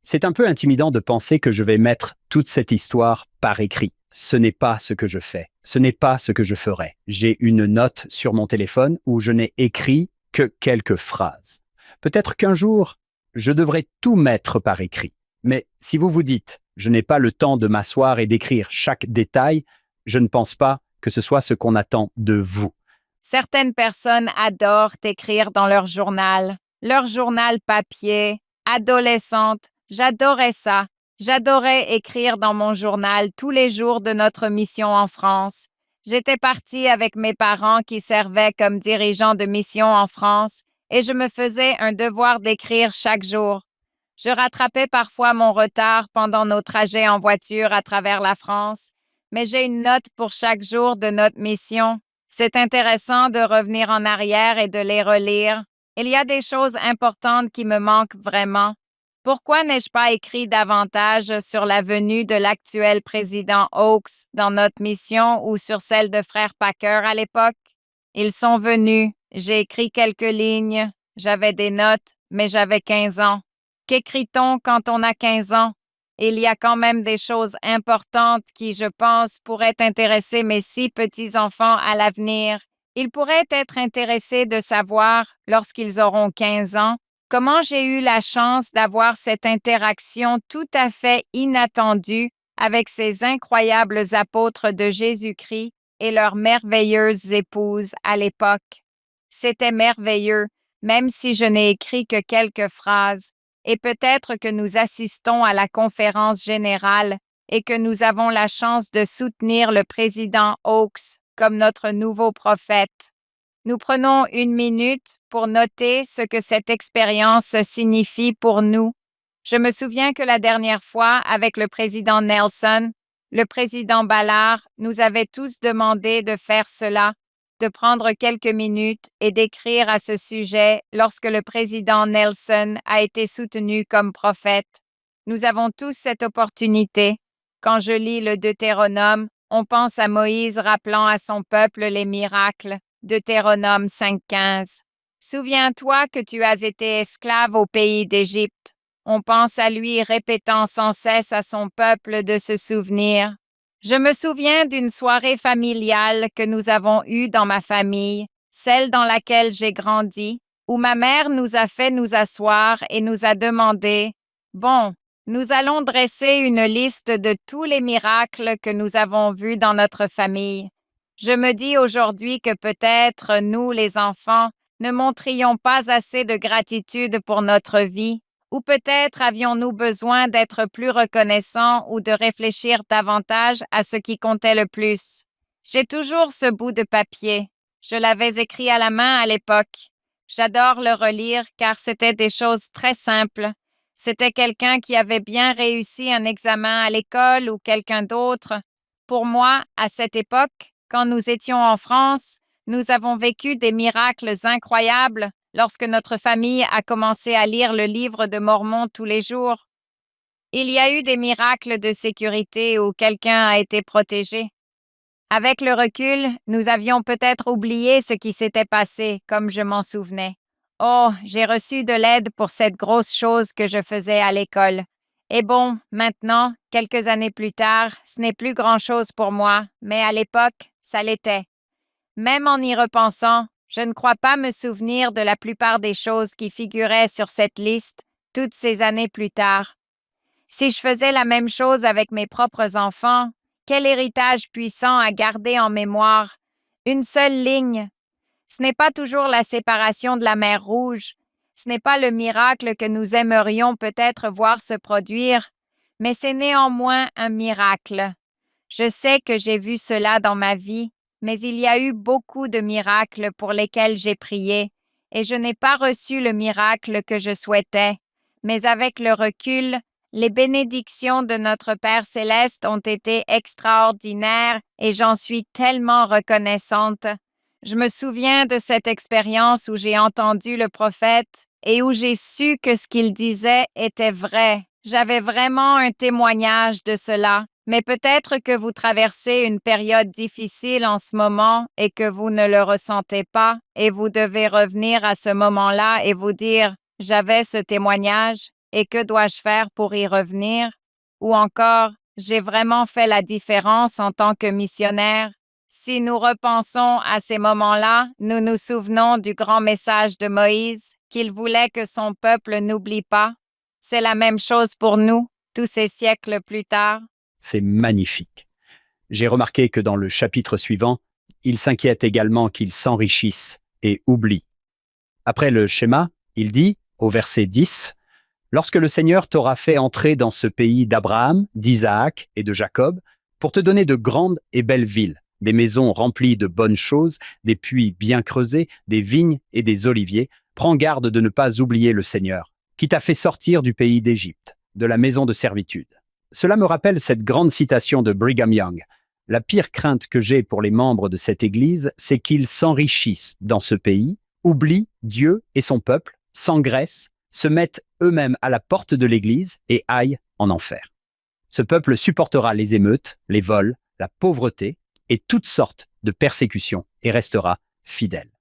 C'est un peu intimidant de penser que je vais mettre toute cette histoire par écrit. Ce n'est pas ce que je fais. Ce n'est pas ce que je ferai. J'ai une note sur mon téléphone où je n'ai écrit que quelques phrases. Peut-être qu'un jour, je devrais tout mettre par écrit. Mais si vous vous dites, je n'ai pas le temps de m'asseoir et d'écrire chaque détail, je ne pense pas que ce soit ce qu'on attend de vous. Certaines personnes adorent écrire dans leur journal papier. Adolescente, j'adorais ça. J'adorais écrire dans mon journal tous les jours de notre mission en France. J'étais partie avec mes parents qui servaient comme dirigeants de mission en France et je me faisais un devoir d'écrire chaque jour. Je rattrapais parfois mon retard pendant nos trajets en voiture à travers la France, mais j'ai une note pour chaque jour de notre mission. C'est intéressant de revenir en arrière et de les relire. Il y a des choses importantes qui me manquent vraiment. Pourquoi n'ai-je pas écrit davantage sur la venue de l'actuel président Oaks dans notre mission ou sur celle de frère Packer à l'époque? Ils sont venus, j'ai écrit quelques lignes, j'avais des notes, mais j'avais 15 ans. Qu'écrit-on quand on a 15 ans? Il y a quand même des choses importantes qui, je pense, pourraient intéresser mes 6 petits-enfants à l'avenir. Ils pourraient être intéressés de savoir, lorsqu'ils auront 15 ans, comment j'ai eu la chance d'avoir cette interaction tout à fait inattendue avec ces incroyables apôtres de Jésus-Christ et leurs merveilleuses épouses à l'époque. C'était merveilleux, même si je n'ai écrit que quelques phrases. Et peut-être que nous assistons à la conférence générale et que nous avons la chance de soutenir le président Oaks comme notre nouveau prophète. Nous prenons 1 minute pour noter ce que cette expérience signifie pour nous. Je me souviens que la dernière fois, avec le président Nelson, le président Ballard nous avait tous demandé de faire cela, de prendre quelques minutes et d'écrire à ce sujet lorsque le président Nelson a été soutenu comme prophète. Nous avons tous cette opportunité. Quand je lis le Deutéronome, on pense à Moïse rappelant à son peuple les miracles. Deutéronome 5.15. Souviens-toi que tu as été esclave au pays d'Égypte. On pense à lui répétant sans cesse à son peuple de se souvenir. Je me souviens d'une soirée familiale que nous avons eue dans ma famille, celle dans laquelle j'ai grandi, où ma mère nous a fait nous asseoir et nous a demandé « Bon, nous allons dresser une liste de tous les miracles que nous avons vus dans notre famille. » Je me dis aujourd'hui que peut-être nous, les enfants, ne montrions pas assez de gratitude pour notre vie, ou peut-être avions-nous besoin d'être plus reconnaissants ou de réfléchir davantage à ce qui comptait le plus. J'ai toujours ce bout de papier. Je l'avais écrit à la main à l'époque. J'adore le relire car c'était des choses très simples. C'était quelqu'un qui avait bien réussi un examen à l'école ou quelqu'un d'autre. Pour moi, à cette époque, quand nous étions en France, nous avons vécu des miracles incroyables lorsque notre famille a commencé à lire le livre de Mormon tous les jours. Il y a eu des miracles de sécurité où quelqu'un a été protégé. Avec le recul, nous avions peut-être oublié ce qui s'était passé, comme je m'en souvenais. Oh, j'ai reçu de l'aide pour cette grosse chose que je faisais à l'école. Et bon, maintenant, quelques années plus tard, ce n'est plus grand-chose pour moi, mais à l'époque, ça l'était. Même en y repensant, Je ne crois pas me souvenir de la plupart des choses qui figuraient sur cette liste toutes ces années plus tard. Si je faisais la même chose avec mes propres enfants, quel héritage puissant à garder en mémoire. Une seule ligne. Ce n'est pas toujours la séparation de la mer Rouge. Ce n'est pas le miracle que nous aimerions peut-être voir se produire, mais c'est néanmoins un miracle. Je sais que j'ai vu cela dans ma vie, mais il y a eu beaucoup de miracles pour lesquels j'ai prié, et je n'ai pas reçu le miracle que je souhaitais. Mais avec le recul, les bénédictions de notre Père céleste ont été extraordinaires et j'en suis tellement reconnaissante. Je me souviens de cette expérience où j'ai entendu le prophète et où j'ai su que ce qu'il disait était vrai. J'avais vraiment un témoignage de cela. Mais peut-être que vous traversez une période difficile en ce moment et que vous ne le ressentez pas et vous devez revenir à ce moment-là et vous dire « J'avais ce témoignage et que dois-je faire pour y revenir? » Ou encore « J'ai vraiment fait la différence en tant que missionnaire. » Si nous repensons à ces moments-là, nous nous souvenons du grand message de Moïse qu'il voulait que son peuple n'oublie pas. C'est la même chose pour nous, tous ces siècles plus tard. C'est magnifique. J'ai remarqué que dans le chapitre suivant, il s'inquiète également qu'ils s'enrichissent et oublient. Après le schéma, il dit, au verset 10, « Lorsque le Seigneur t'aura fait entrer dans ce pays d'Abraham, d'Isaac et de Jacob, pour te donner de grandes et belles villes, des maisons remplies de bonnes choses, des puits bien creusés, des vignes et des oliviers, prends garde de ne pas oublier le Seigneur, qui t'a fait sortir du pays d'Égypte, de la maison de servitude. » Cela me rappelle cette grande citation de Brigham Young. La pire crainte que j'ai pour les membres de cette Église, c'est qu'ils s'enrichissent dans ce pays, oublient Dieu et son peuple, s'engraissent, se mettent eux-mêmes à la porte de l'Église et aillent en enfer. Ce peuple supportera les émeutes, les vols, la pauvreté et toutes sortes de persécutions et restera fidèle.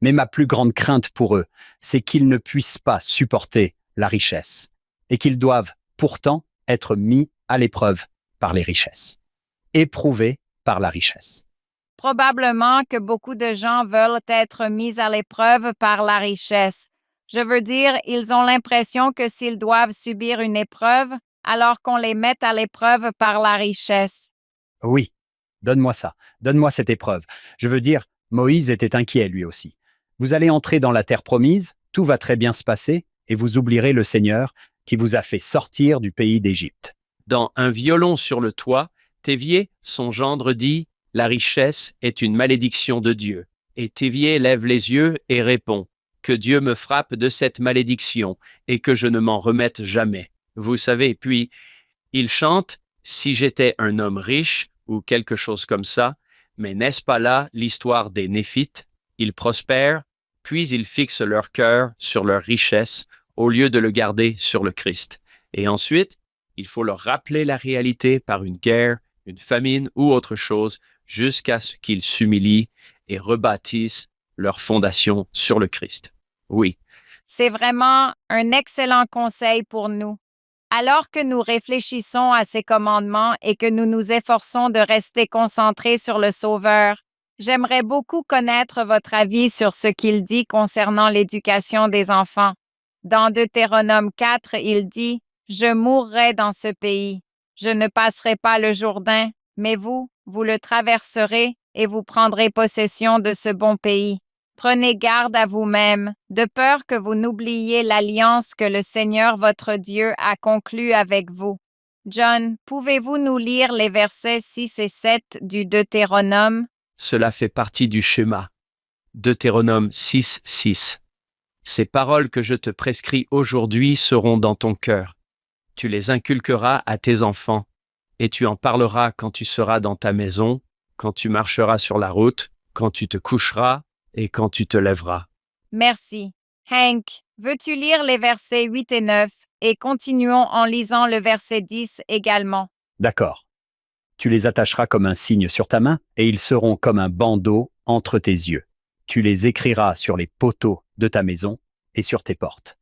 Mais ma plus grande crainte pour eux, c'est qu'ils ne puissent pas supporter la richesse et qu'ils doivent pourtant être mis à l'épreuve par les richesses, éprouvés par la richesse. Probablement que beaucoup de gens veulent être mis à l'épreuve par la richesse. Je veux dire, ils ont l'impression que s'ils doivent subir une épreuve, alors qu'on les met à l'épreuve par la richesse. Oui, donne-moi ça, donne-moi cette épreuve. Je veux dire, Moïse était inquiet lui aussi. Vous allez entrer dans la terre promise, tout va très bien se passer, et vous oublierez le Seigneur qui vous a fait sortir du pays d'Égypte. Dans Un violon sur le toit, Thévier, son gendre, dit « La richesse est une malédiction de Dieu. » Et Thévier lève les yeux et répond « Que Dieu me frappe de cette malédiction et que je ne m'en remette jamais. » Vous savez, puis il chante « Si j'étais un homme riche » ou quelque chose comme ça, mais n'est-ce pas là l'histoire des Néphites? Ils prospèrent, puis ils fixent leur cœur sur leur richesse au lieu de le garder sur le Christ. Et ensuite, il faut leur rappeler la réalité par une guerre, une famine ou autre chose, jusqu'à ce qu'ils s'humilient et rebâtissent leur fondation sur le Christ. Oui. C'est vraiment un excellent conseil pour nous. Alors que nous réfléchissons à ces commandements et que nous nous efforçons de rester concentrés sur le Sauveur, j'aimerais beaucoup connaître votre avis sur ce qu'il dit concernant l'éducation des enfants. Dans Deutéronome 4, il dit « Je mourrai dans ce pays. Je ne passerai pas le Jourdain, mais vous le traverserez et vous prendrez possession de ce bon pays. Prenez garde à vous-même, de peur que vous n'oubliez l'alliance que le Seigneur votre Dieu a conclue avec vous. » John, pouvez-vous nous lire les versets 6 et 7 du Deutéronome? Cela fait partie du schéma. Deutéronome 6, 6. Ces paroles que je te prescris aujourd'hui seront dans ton cœur. Tu les inculqueras à tes enfants, et tu en parleras quand tu seras dans ta maison, quand tu marcheras sur la route, quand tu te coucheras et quand tu te lèveras. Merci. Hank, veux-tu lire les versets 8 et 9 et continuons en lisant le verset 10 également? D'accord. Tu les attacheras comme un signe sur ta main, et ils seront comme un bandeau entre tes yeux. Tu les écriras sur les poteaux de ta maison et sur tes portes.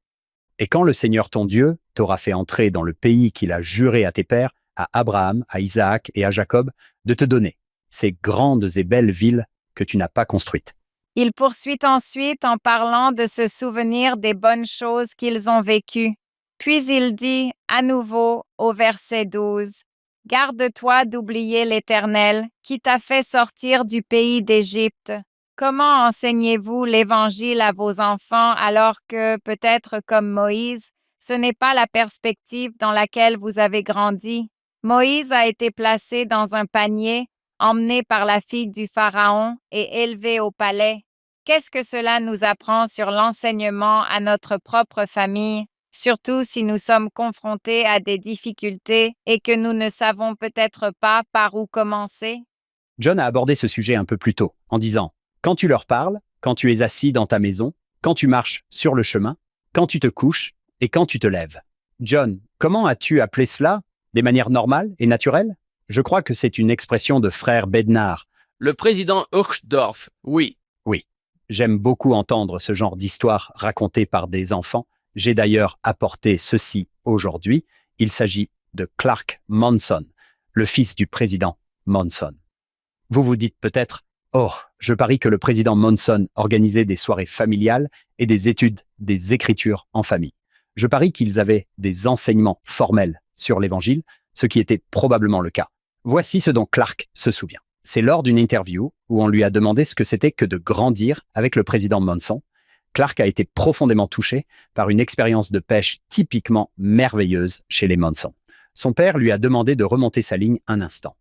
Et quand le Seigneur ton Dieu t'aura fait entrer dans le pays qu'il a juré à tes pères, à Abraham, à Isaac et à Jacob, de te donner, ces grandes et belles villes que tu n'as pas construites. Il poursuit ensuite en parlant de se souvenir des bonnes choses qu'ils ont vécues. Puis il dit à nouveau au verset 12, « Garde-toi d'oublier l'Éternel, qui t'a fait sortir du pays d'Égypte. » Comment enseignez-vous l'Évangile à vos enfants alors que, peut-être comme Moïse, ce n'est pas la perspective dans laquelle vous avez grandi? Moïse a été placé dans un panier, emmené par la fille du Pharaon et élevé au palais. Qu'est-ce que cela nous apprend sur l'enseignement à notre propre famille, surtout si nous sommes confrontés à des difficultés et que nous ne savons peut-être pas par où commencer? John a abordé ce sujet un peu plus tôt, en disant « Quand tu leur parles, quand tu es assis dans ta maison, quand tu marches sur le chemin, quand tu te couches et quand tu te lèves. » John, comment as-tu appelé cela? Des manières normales et naturelles? Je crois que c'est une expression de frère Bednar. Le président Uchtdorf, oui. Oui, j'aime beaucoup entendre ce genre d'histoire racontée par des enfants. J'ai d'ailleurs apporté ceci aujourd'hui. Il s'agit de Clark Monson, le fils du président Monson. Vous vous dites peut-être, oh, je parie que le président Monson organisait des soirées familiales et des études des Écritures en famille. Je parie qu'ils avaient des enseignements formels sur l'Évangile, ce qui était probablement le cas. Voici ce dont Clark se souvient. C'est lors d'une interview où on lui a demandé ce que c'était que de grandir avec le président Monson. Clark a été profondément touché par une expérience de pêche typiquement merveilleuse chez les Monson. Son père lui a demandé de remonter sa ligne un instant.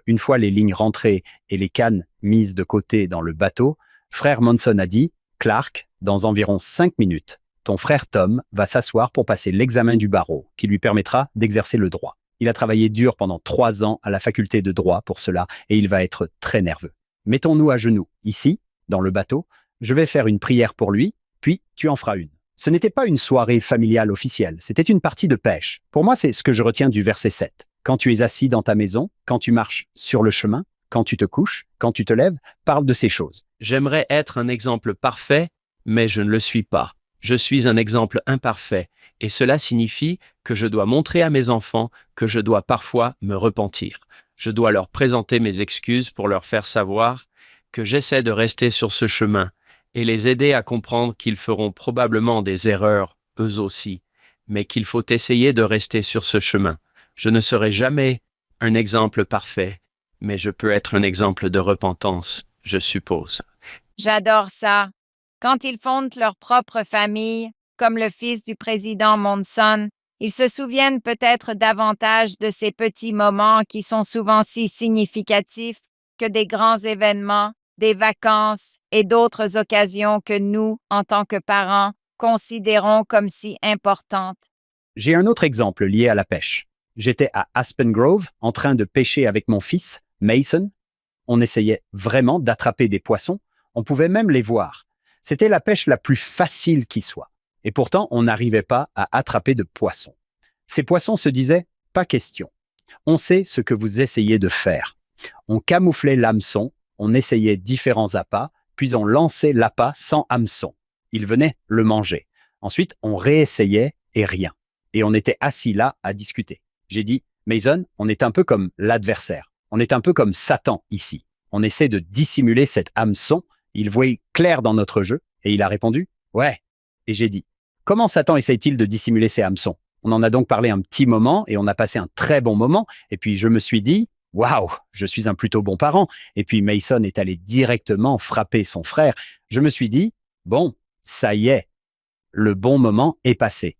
Une fois les lignes rentrées et les cannes mises de côté dans le bateau, frère Monson a dit « Clark, dans environ 5 minutes, ton frère Tom va s'asseoir pour passer l'examen du barreau qui lui permettra d'exercer le droit. Il a travaillé dur pendant 3 ans à la faculté de droit pour cela et il va être très nerveux. Mettons-nous à genoux, ici, dans le bateau. Je vais faire une prière pour lui, puis tu en feras une. » Ce n'était pas une soirée familiale officielle, c'était une partie de pêche. Pour moi, c'est ce que je retiens du verset 7. Quand tu es assis dans ta maison, quand tu marches sur le chemin, quand tu te couches, quand tu te lèves, parle de ces choses. J'aimerais être un exemple parfait, mais je ne le suis pas. Je suis un exemple imparfait, et cela signifie que je dois montrer à mes enfants que je dois parfois me repentir. Je dois leur présenter mes excuses pour leur faire savoir que j'essaie de rester sur ce chemin et les aider à comprendre qu'ils feront probablement des erreurs, eux aussi, mais qu'il faut essayer de rester sur ce chemin. Je ne serai jamais un exemple parfait, mais je peux être un exemple de repentance, je suppose. J'adore ça. Quand ils fondent leur propre famille, comme le fils du président Monson, ils se souviennent peut-être davantage de ces petits moments qui sont souvent si significatifs que des grands événements, des vacances et d'autres occasions que nous, en tant que parents, considérons comme si importantes. J'ai un autre exemple lié à la pêche. J'étais à Aspen Grove en train de pêcher avec mon fils, Mason. On essayait vraiment d'attraper des poissons. On pouvait même les voir. C'était la pêche la plus facile qui soit. Et pourtant, on n'arrivait pas à attraper de poissons. Ces poissons se disaient « pas question ». On sait ce que vous essayez de faire. On camouflait l'hameçon, on essayait différents appâts, puis on lançait l'appât sans hameçon. Il venait le manger. Ensuite, on réessayait et rien. Et on était assis là à discuter. J'ai dit, Mason, on est un peu comme l'adversaire. On est un peu comme Satan ici. On essaie de dissimuler cet hameçon. Il voyait clair dans notre jeu. Et il a répondu, ouais. Et j'ai dit, comment Satan essaye-t-il de dissimuler ses hameçons? On en a donc parlé un petit moment et on a passé un très bon moment. Et puis je me suis dit, waouh, je suis un plutôt bon parent. Et puis Mason est allé directement frapper son frère. Je me suis dit, bon, ça y est, le bon moment est passé.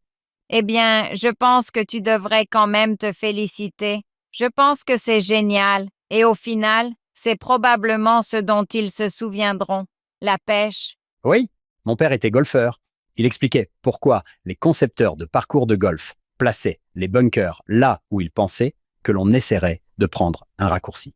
Eh bien, je pense que tu devrais quand même te féliciter. Je pense que c'est génial. Et au final, c'est probablement ce dont ils se souviendront. La pêche. Oui, mon père était golfeur. Il expliquait pourquoi les concepteurs de parcours de golf plaçaient les bunkers là où ils pensaient que l'on essaierait de prendre un raccourci.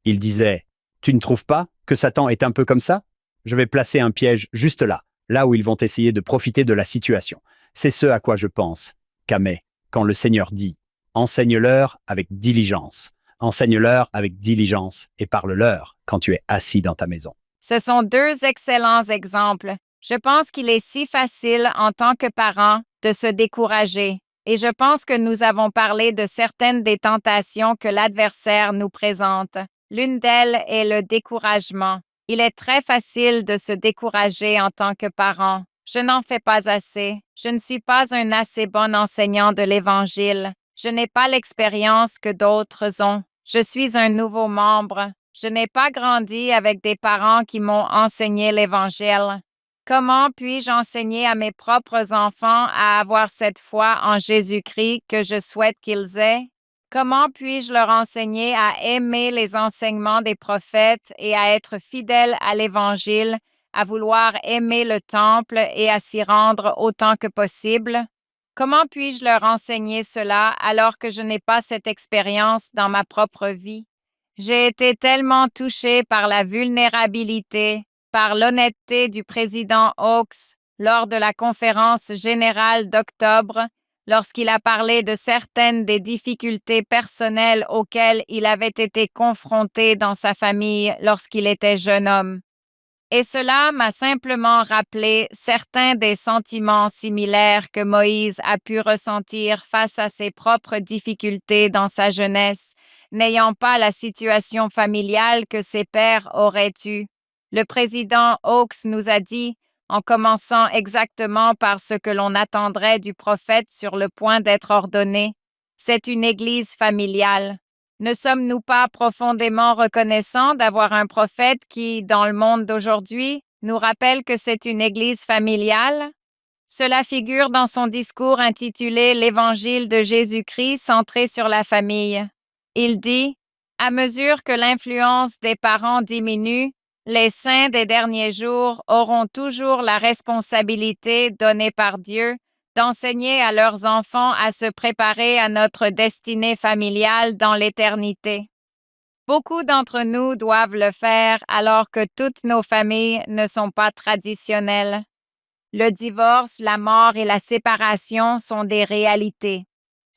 Il disait, tu ne trouves pas que Satan est un peu comme ça? Je vais placer un piège juste là, là où ils vont essayer de profiter de la situation. C'est ce à quoi je pense, Camé, quand le Seigneur dit « Enseigne-leur avec diligence, enseigne-leur avec diligence et parle-leur quand tu es assis dans ta maison. » Ce sont 2 excellents exemples. Je pense qu'il est si facile en tant que parent de se décourager. Et je pense que nous avons parlé de certaines des tentations que l'adversaire nous présente. L'une d'elles est le découragement. Il est très facile de se décourager en tant que parent. Je n'en fais pas assez. Je ne suis pas un assez bon enseignant de l'Évangile. Je n'ai pas l'expérience que d'autres ont. Je suis un nouveau membre. Je n'ai pas grandi avec des parents qui m'ont enseigné l'Évangile. Comment puis-je enseigner à mes propres enfants à avoir cette foi en Jésus-Christ que je souhaite qu'ils aient? Comment puis-je leur enseigner à aimer les enseignements des prophètes et à être fidèles à l'Évangile, à vouloir aimer le temple et à s'y rendre autant que possible? Comment puis-je leur enseigner cela alors que je n'ai pas cette expérience dans ma propre vie? J'ai été tellement touchée par la vulnérabilité, par l'honnêteté du président Hawks lors de la conférence générale d'octobre, lorsqu'il a parlé de certaines des difficultés personnelles auxquelles il avait été confronté dans sa famille lorsqu'il était jeune homme. Et cela m'a simplement rappelé certains des sentiments similaires que Moïse a pu ressentir face à ses propres difficultés dans sa jeunesse, n'ayant pas la situation familiale que ses pères auraient eue. Le président Hawks nous a dit, en commençant exactement par ce que l'on attendrait du prophète sur le point d'être ordonné, c'est une église familiale. Ne sommes-nous pas profondément reconnaissants d'avoir un prophète qui, dans le monde d'aujourd'hui, nous rappelle que c'est une église familiale? Cela figure dans son discours intitulé L'Évangile de Jésus-Christ centré sur la famille. Il dit, à mesure que l'influence des parents diminue, les saints des derniers jours auront toujours la responsabilité donnée par Dieu d'enseigner à leurs enfants à se préparer à notre destinée familiale dans l'éternité. Beaucoup d'entre nous doivent le faire alors que toutes nos familles ne sont pas traditionnelles. Le divorce, la mort et la séparation sont des réalités.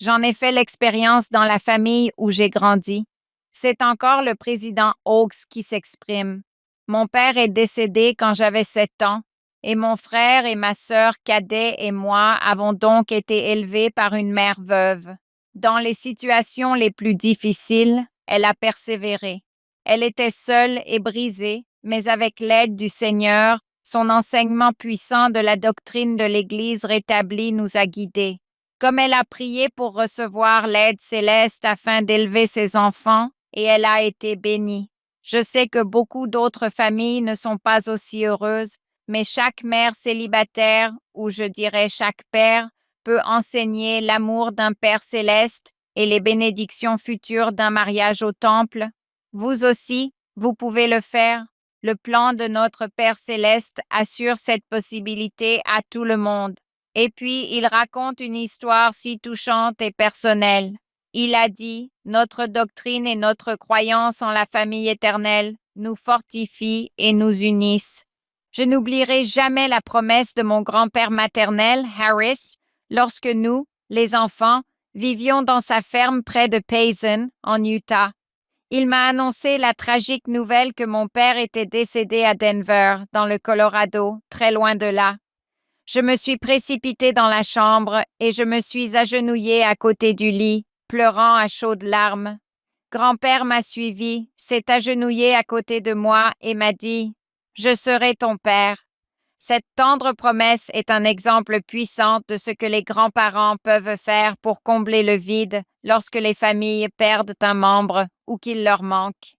J'en ai fait l'expérience dans la famille où j'ai grandi. C'est encore le président Hawks qui s'exprime. Mon père est décédé quand j'avais 7 ans. Et mon frère et ma sœur cadet et moi avons donc été élevés par une mère veuve. Dans les situations les plus difficiles, elle a persévéré. Elle était seule et brisée, mais avec l'aide du Seigneur, son enseignement puissant de la doctrine de l'Église rétablie nous a guidés. Comme elle a prié pour recevoir l'aide céleste afin d'élever ses enfants, et elle a été bénie. Je sais que beaucoup d'autres familles ne sont pas aussi heureuses, mais chaque mère célibataire, ou je dirais chaque père, peut enseigner l'amour d'un Père céleste et les bénédictions futures d'un mariage au temple. Vous aussi, vous pouvez le faire. Le plan de notre Père céleste assure cette possibilité à tout le monde. Et puis, il raconte une histoire si touchante et personnelle. Il a dit, notre doctrine et notre croyance en la famille éternelle nous fortifient et nous unissent. Je n'oublierai jamais la promesse de mon grand-père maternel, Harris, lorsque nous, les enfants, vivions dans sa ferme près de Payson, en Utah. Il m'a annoncé la tragique nouvelle que mon père était décédé à Denver, dans le Colorado, très loin de là. Je me suis précipitée dans la chambre et je me suis agenouillée à côté du lit, pleurant à chaudes larmes. Grand-père m'a suivi, s'est agenouillé à côté de moi et m'a dit « Je serai ton père ». Cette tendre promesse est un exemple puissant de ce que les grands-parents peuvent faire pour combler le vide lorsque les familles perdent un membre ou qu'il leur manque.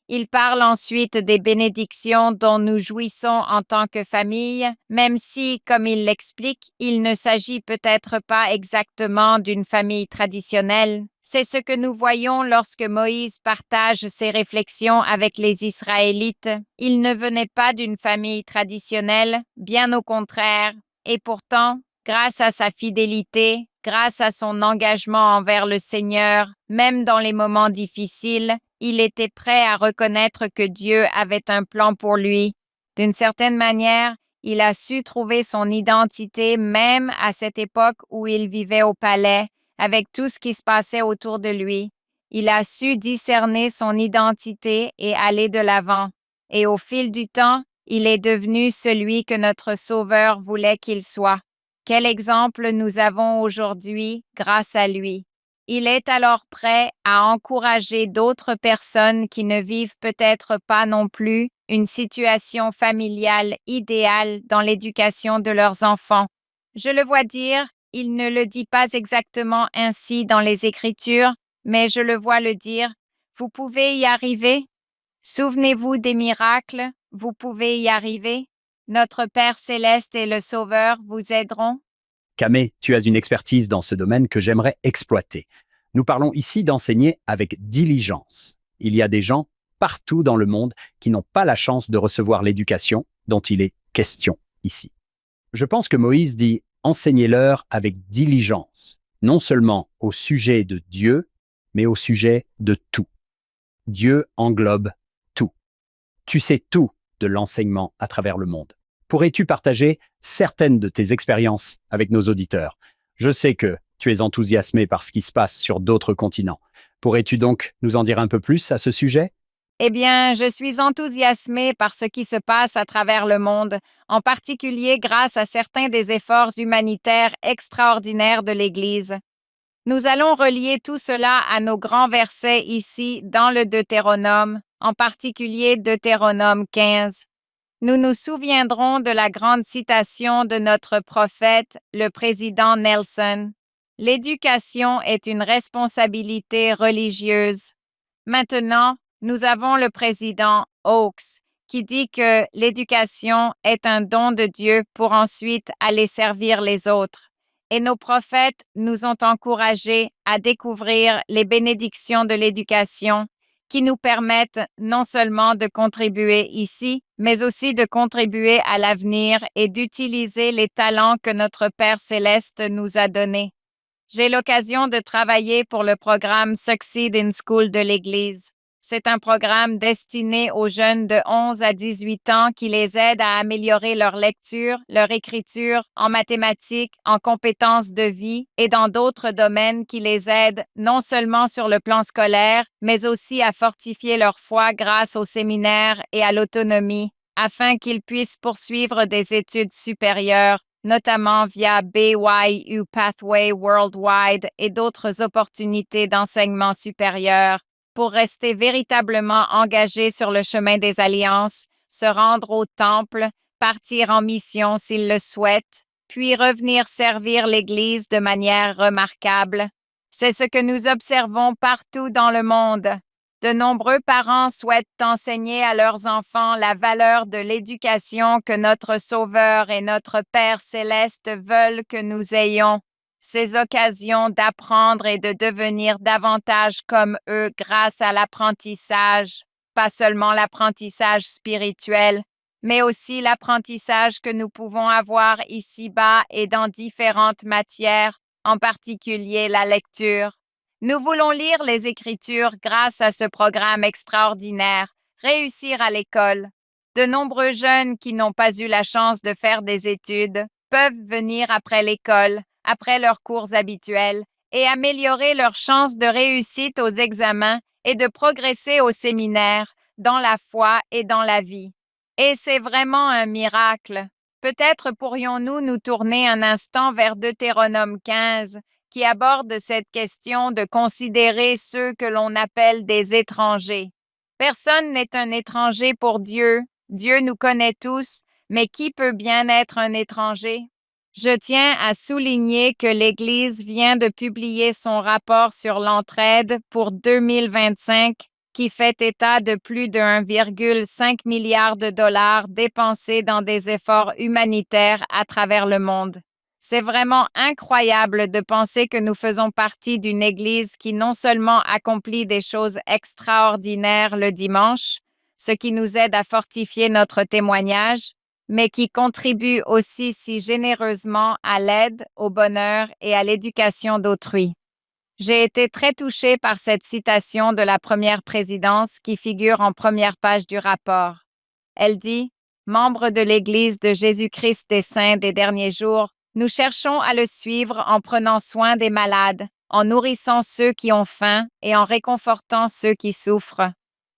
Il parle ensuite des bénédictions dont nous jouissons en tant que famille, même si, comme il l'explique, il ne s'agit peut-être pas exactement d'une famille traditionnelle. C'est ce que nous voyons lorsque Moïse partage ses réflexions avec les Israélites. Il ne venait pas d'une famille traditionnelle, bien au contraire, et pourtant, grâce à sa fidélité, grâce à son engagement envers le Seigneur, même dans les moments difficiles, il était prêt à reconnaître que Dieu avait un plan pour lui. D'une certaine manière, il a su trouver son identité même à cette époque où il vivait au palais, avec tout ce qui se passait autour de lui. Il a su discerner son identité et aller de l'avant. Et au fil du temps, il est devenu celui que notre Sauveur voulait qu'il soit. Quel exemple nous avons aujourd'hui grâce à lui. Il est alors prêt à encourager d'autres personnes qui ne vivent peut-être pas non plus une situation familiale idéale dans l'éducation de leurs enfants. Je le vois dire, il ne le dit pas exactement ainsi dans les Écritures, mais je le vois le dire. Vous pouvez y arriver. Souvenez-vous des miracles, vous pouvez y arriver. Notre Père céleste et le Sauveur vous aideront. Camé, tu as une expertise dans ce domaine que j'aimerais exploiter. Nous parlons ici d'enseigner avec diligence. Il y a des gens partout dans le monde qui n'ont pas la chance de recevoir l'éducation dont il est question ici. Je pense que Moïse dit « enseignez-leur avec diligence », non seulement au sujet de Dieu, mais au sujet de tout. Dieu englobe tout. Tu sais tout de l'enseignement à travers le monde. Pourrais-tu partager certaines de tes expériences avec nos auditeurs? Je sais que tu es enthousiasmé par ce qui se passe sur d'autres continents. Pourrais-tu donc nous en dire un peu plus à ce sujet? Eh bien, je suis enthousiasmée par ce qui se passe à travers le monde, en particulier grâce à certains des efforts humanitaires extraordinaires de l'Église. Nous allons relier tout cela à nos grands versets ici dans le Deutéronome, en particulier Deutéronome 15. Nous nous souviendrons de la grande citation de notre prophète, le président Nelson. L'éducation est une responsabilité religieuse. Maintenant, nous avons le président Oakes qui dit que l'éducation est un don de Dieu pour ensuite aller servir les autres. Et nos prophètes nous ont encouragés à découvrir les bénédictions de l'éducation qui nous permettent non seulement de contribuer ici, mais aussi de contribuer à l'avenir et d'utiliser les talents que notre Père céleste nous a donnés. J'ai l'occasion de travailler pour le programme Succeed in School de l'Église. C'est un programme destiné aux jeunes de 11 à 18 ans qui les aide à améliorer leur lecture, leur écriture, en mathématiques, en compétences de vie et dans d'autres domaines qui les aident non seulement sur le plan scolaire, mais aussi à fortifier leur foi grâce au séminaire et à l'autonomie, afin qu'ils puissent poursuivre des études supérieures, notamment via BYU Pathway Worldwide et d'autres opportunités d'enseignement supérieur, pour rester véritablement engagés sur le chemin des alliances, se rendre au temple, partir en mission s'ils le souhaitent, puis revenir servir l'Église de manière remarquable. C'est ce que nous observons partout dans le monde. De nombreux parents souhaitent enseigner à leurs enfants la valeur de l'éducation que notre Sauveur et notre Père céleste veulent que nous ayons. Ces occasions d'apprendre et de devenir davantage comme eux grâce à l'apprentissage, pas seulement l'apprentissage spirituel, mais aussi l'apprentissage que nous pouvons avoir ici-bas et dans différentes matières, en particulier la lecture. Nous voulons lire les Écritures grâce à ce programme extraordinaire, réussir à l'école. De nombreux jeunes qui n'ont pas eu la chance de faire des études peuvent venir après l'école, après leurs cours habituels, et améliorer leurs chances de réussite aux examens et de progresser au séminaire, dans la foi et dans la vie. Et c'est vraiment un miracle. Peut-être pourrions-nous nous tourner un instant vers Deutéronome 15, qui aborde cette question de considérer ceux que l'on appelle des étrangers. Personne n'est un étranger pour Dieu. Dieu nous connaît tous, mais qui peut bien être un étranger? Je tiens à souligner que l'Église vient de publier son rapport sur l'entraide pour 2025, qui fait état de plus de 1,5 milliard de dollars dépensés dans des efforts humanitaires à travers le monde. C'est vraiment incroyable de penser que nous faisons partie d'une Église qui non seulement accomplit des choses extraordinaires le dimanche, ce qui nous aide à fortifier notre témoignage, mais qui contribue aussi si généreusement à l'aide, au bonheur et à l'éducation d'autrui. J'ai été très touchée par cette citation de la première présidence qui figure en première page du rapport. Elle dit « Membres de l'Église de Jésus-Christ des Saints des derniers jours, nous cherchons à le suivre en prenant soin des malades, en nourrissant ceux qui ont faim et en réconfortant ceux qui souffrent.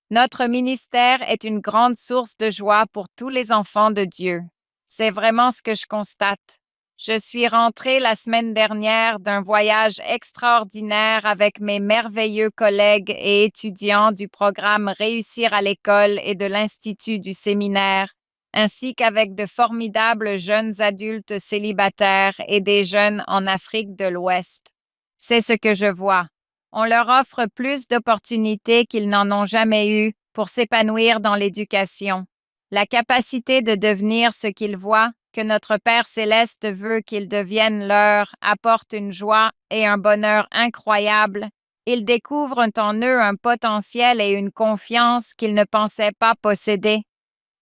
Notre ministère est une grande source de joie pour tous les enfants de Dieu. » C'est vraiment ce que je constate. Je suis rentrée la semaine dernière d'un voyage extraordinaire avec mes merveilleux collègues et étudiants du programme Réussir à l'école et de l'Institut du séminaire, ainsi qu'avec de formidables jeunes adultes célibataires et des jeunes en Afrique de l'Ouest. C'est ce que je vois. On leur offre plus d'opportunités qu'ils n'en ont jamais eues pour s'épanouir dans l'éducation. La capacité de devenir ce qu'ils voient, que notre Père céleste veut qu'ils deviennent leur, apporte une joie et un bonheur incroyables. Ils découvrent en eux un potentiel et une confiance qu'ils ne pensaient pas posséder.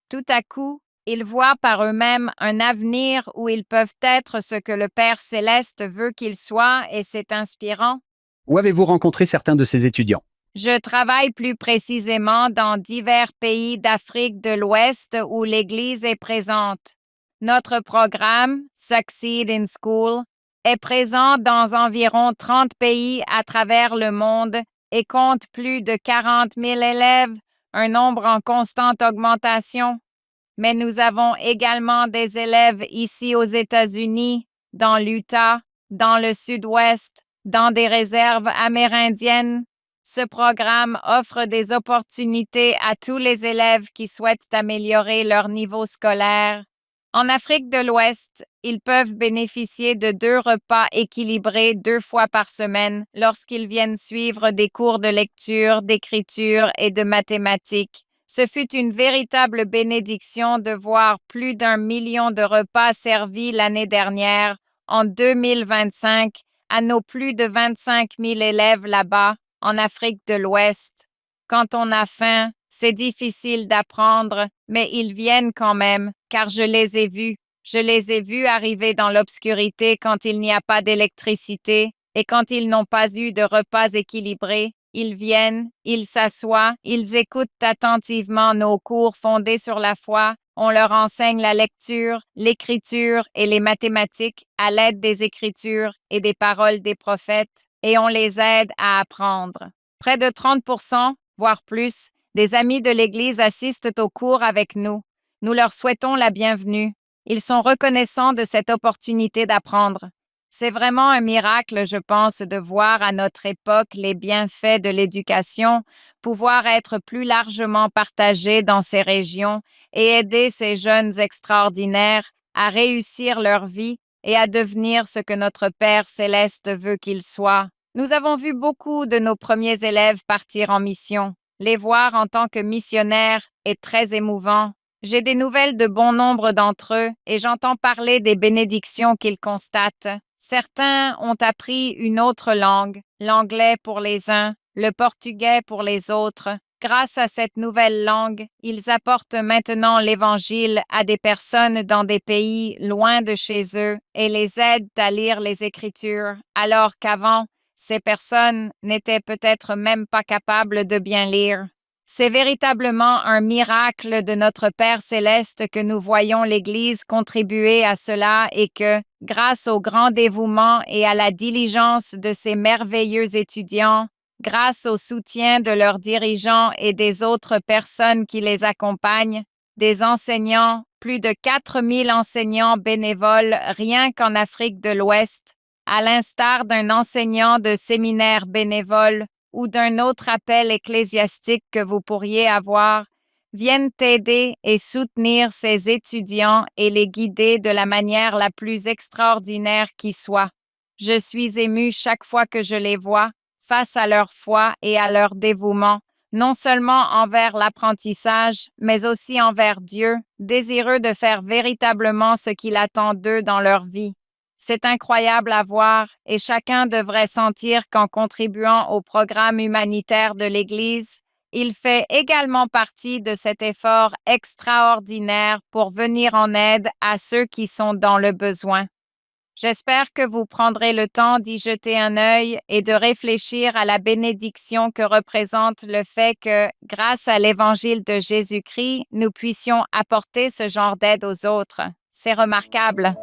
Tout à coup, ils voient par eux-mêmes un avenir où ils peuvent être ce que le Père céleste veut qu'ils soient et c'est inspirant. Où avez-vous rencontré certains de ces étudiants? Je travaille plus précisément dans divers pays d'Afrique de l'Ouest où l'Église est présente. Notre programme, Succeed in School, est présent dans environ 30 pays à travers le monde et compte plus de 40 000 élèves, un nombre en constante augmentation. Mais nous avons également des élèves ici aux États-Unis, dans l'Utah, dans le Sud-Ouest, dans des réserves amérindiennes. Ce programme offre des opportunités à tous les élèves qui souhaitent améliorer leur niveau scolaire. En Afrique de l'Ouest, ils peuvent bénéficier de 2 repas équilibrés 2 fois par semaine lorsqu'ils viennent suivre des cours de lecture, d'écriture et de mathématiques. Ce fut une véritable bénédiction de voir plus d'1 million de repas servis l'année dernière, en 2025, à nos plus de 25 000 élèves là-bas, en Afrique de l'Ouest. Quand on a faim, c'est difficile d'apprendre, mais ils viennent quand même, car je les ai vus. Je les ai vus arriver dans l'obscurité quand il n'y a pas d'électricité et quand ils n'ont pas eu de repas équilibrés. Ils viennent, ils s'assoient, ils écoutent attentivement nos cours fondés sur la foi. On leur enseigne la lecture, l'écriture et les mathématiques à l'aide des écritures et des paroles des prophètes, et on les aide à apprendre. Près de 30%, voire plus, des amis de l'Église assistent aux cours avec nous. Nous leur souhaitons la bienvenue. Ils sont reconnaissants de cette opportunité d'apprendre. C'est vraiment un miracle, je pense, de voir à notre époque les bienfaits de l'éducation pouvoir être plus largement partagés dans ces régions et aider ces jeunes extraordinaires à réussir leur vie et à devenir ce que notre Père céleste veut qu'ils soient. Nous avons vu beaucoup de nos premiers élèves partir en mission. Les voir en tant que missionnaires est très émouvant. J'ai des nouvelles de bon nombre d'entre eux et j'entends parler des bénédictions qu'ils constatent. Certains ont appris une autre langue, l'anglais pour les uns, le portugais pour les autres. Grâce à cette nouvelle langue, ils apportent maintenant l'Évangile à des personnes dans des pays loin de chez eux et les aident à lire les Écritures, alors qu'avant, ces personnes n'étaient peut-être même pas capables de bien lire. C'est véritablement un miracle de notre Père céleste que nous voyons l'Église contribuer à cela et que, grâce au grand dévouement et à la diligence de ces merveilleux étudiants, grâce au soutien de leurs dirigeants et des autres personnes qui les accompagnent, des enseignants, plus de 4000 enseignants bénévoles rien qu'en Afrique de l'Ouest, à l'instar d'un enseignant de séminaire bénévole ou d'un autre appel ecclésiastique que vous pourriez avoir, viennent aider et soutenir ces étudiants et les guider de la manière la plus extraordinaire qui soit. Je suis émue chaque fois que je les vois, face à leur foi et à leur dévouement, non seulement envers l'apprentissage, mais aussi envers Dieu, désireux de faire véritablement ce qu'il attend d'eux dans leur vie. C'est incroyable à voir et chacun devrait sentir qu'en contribuant au programme humanitaire de l'Église, il fait également partie de cet effort extraordinaire pour venir en aide à ceux qui sont dans le besoin. J'espère que vous prendrez le temps d'y jeter un œil et de réfléchir à la bénédiction que représente le fait que, grâce à l'Évangile de Jésus-Christ, nous puissions apporter ce genre d'aide aux autres. C'est remarquable.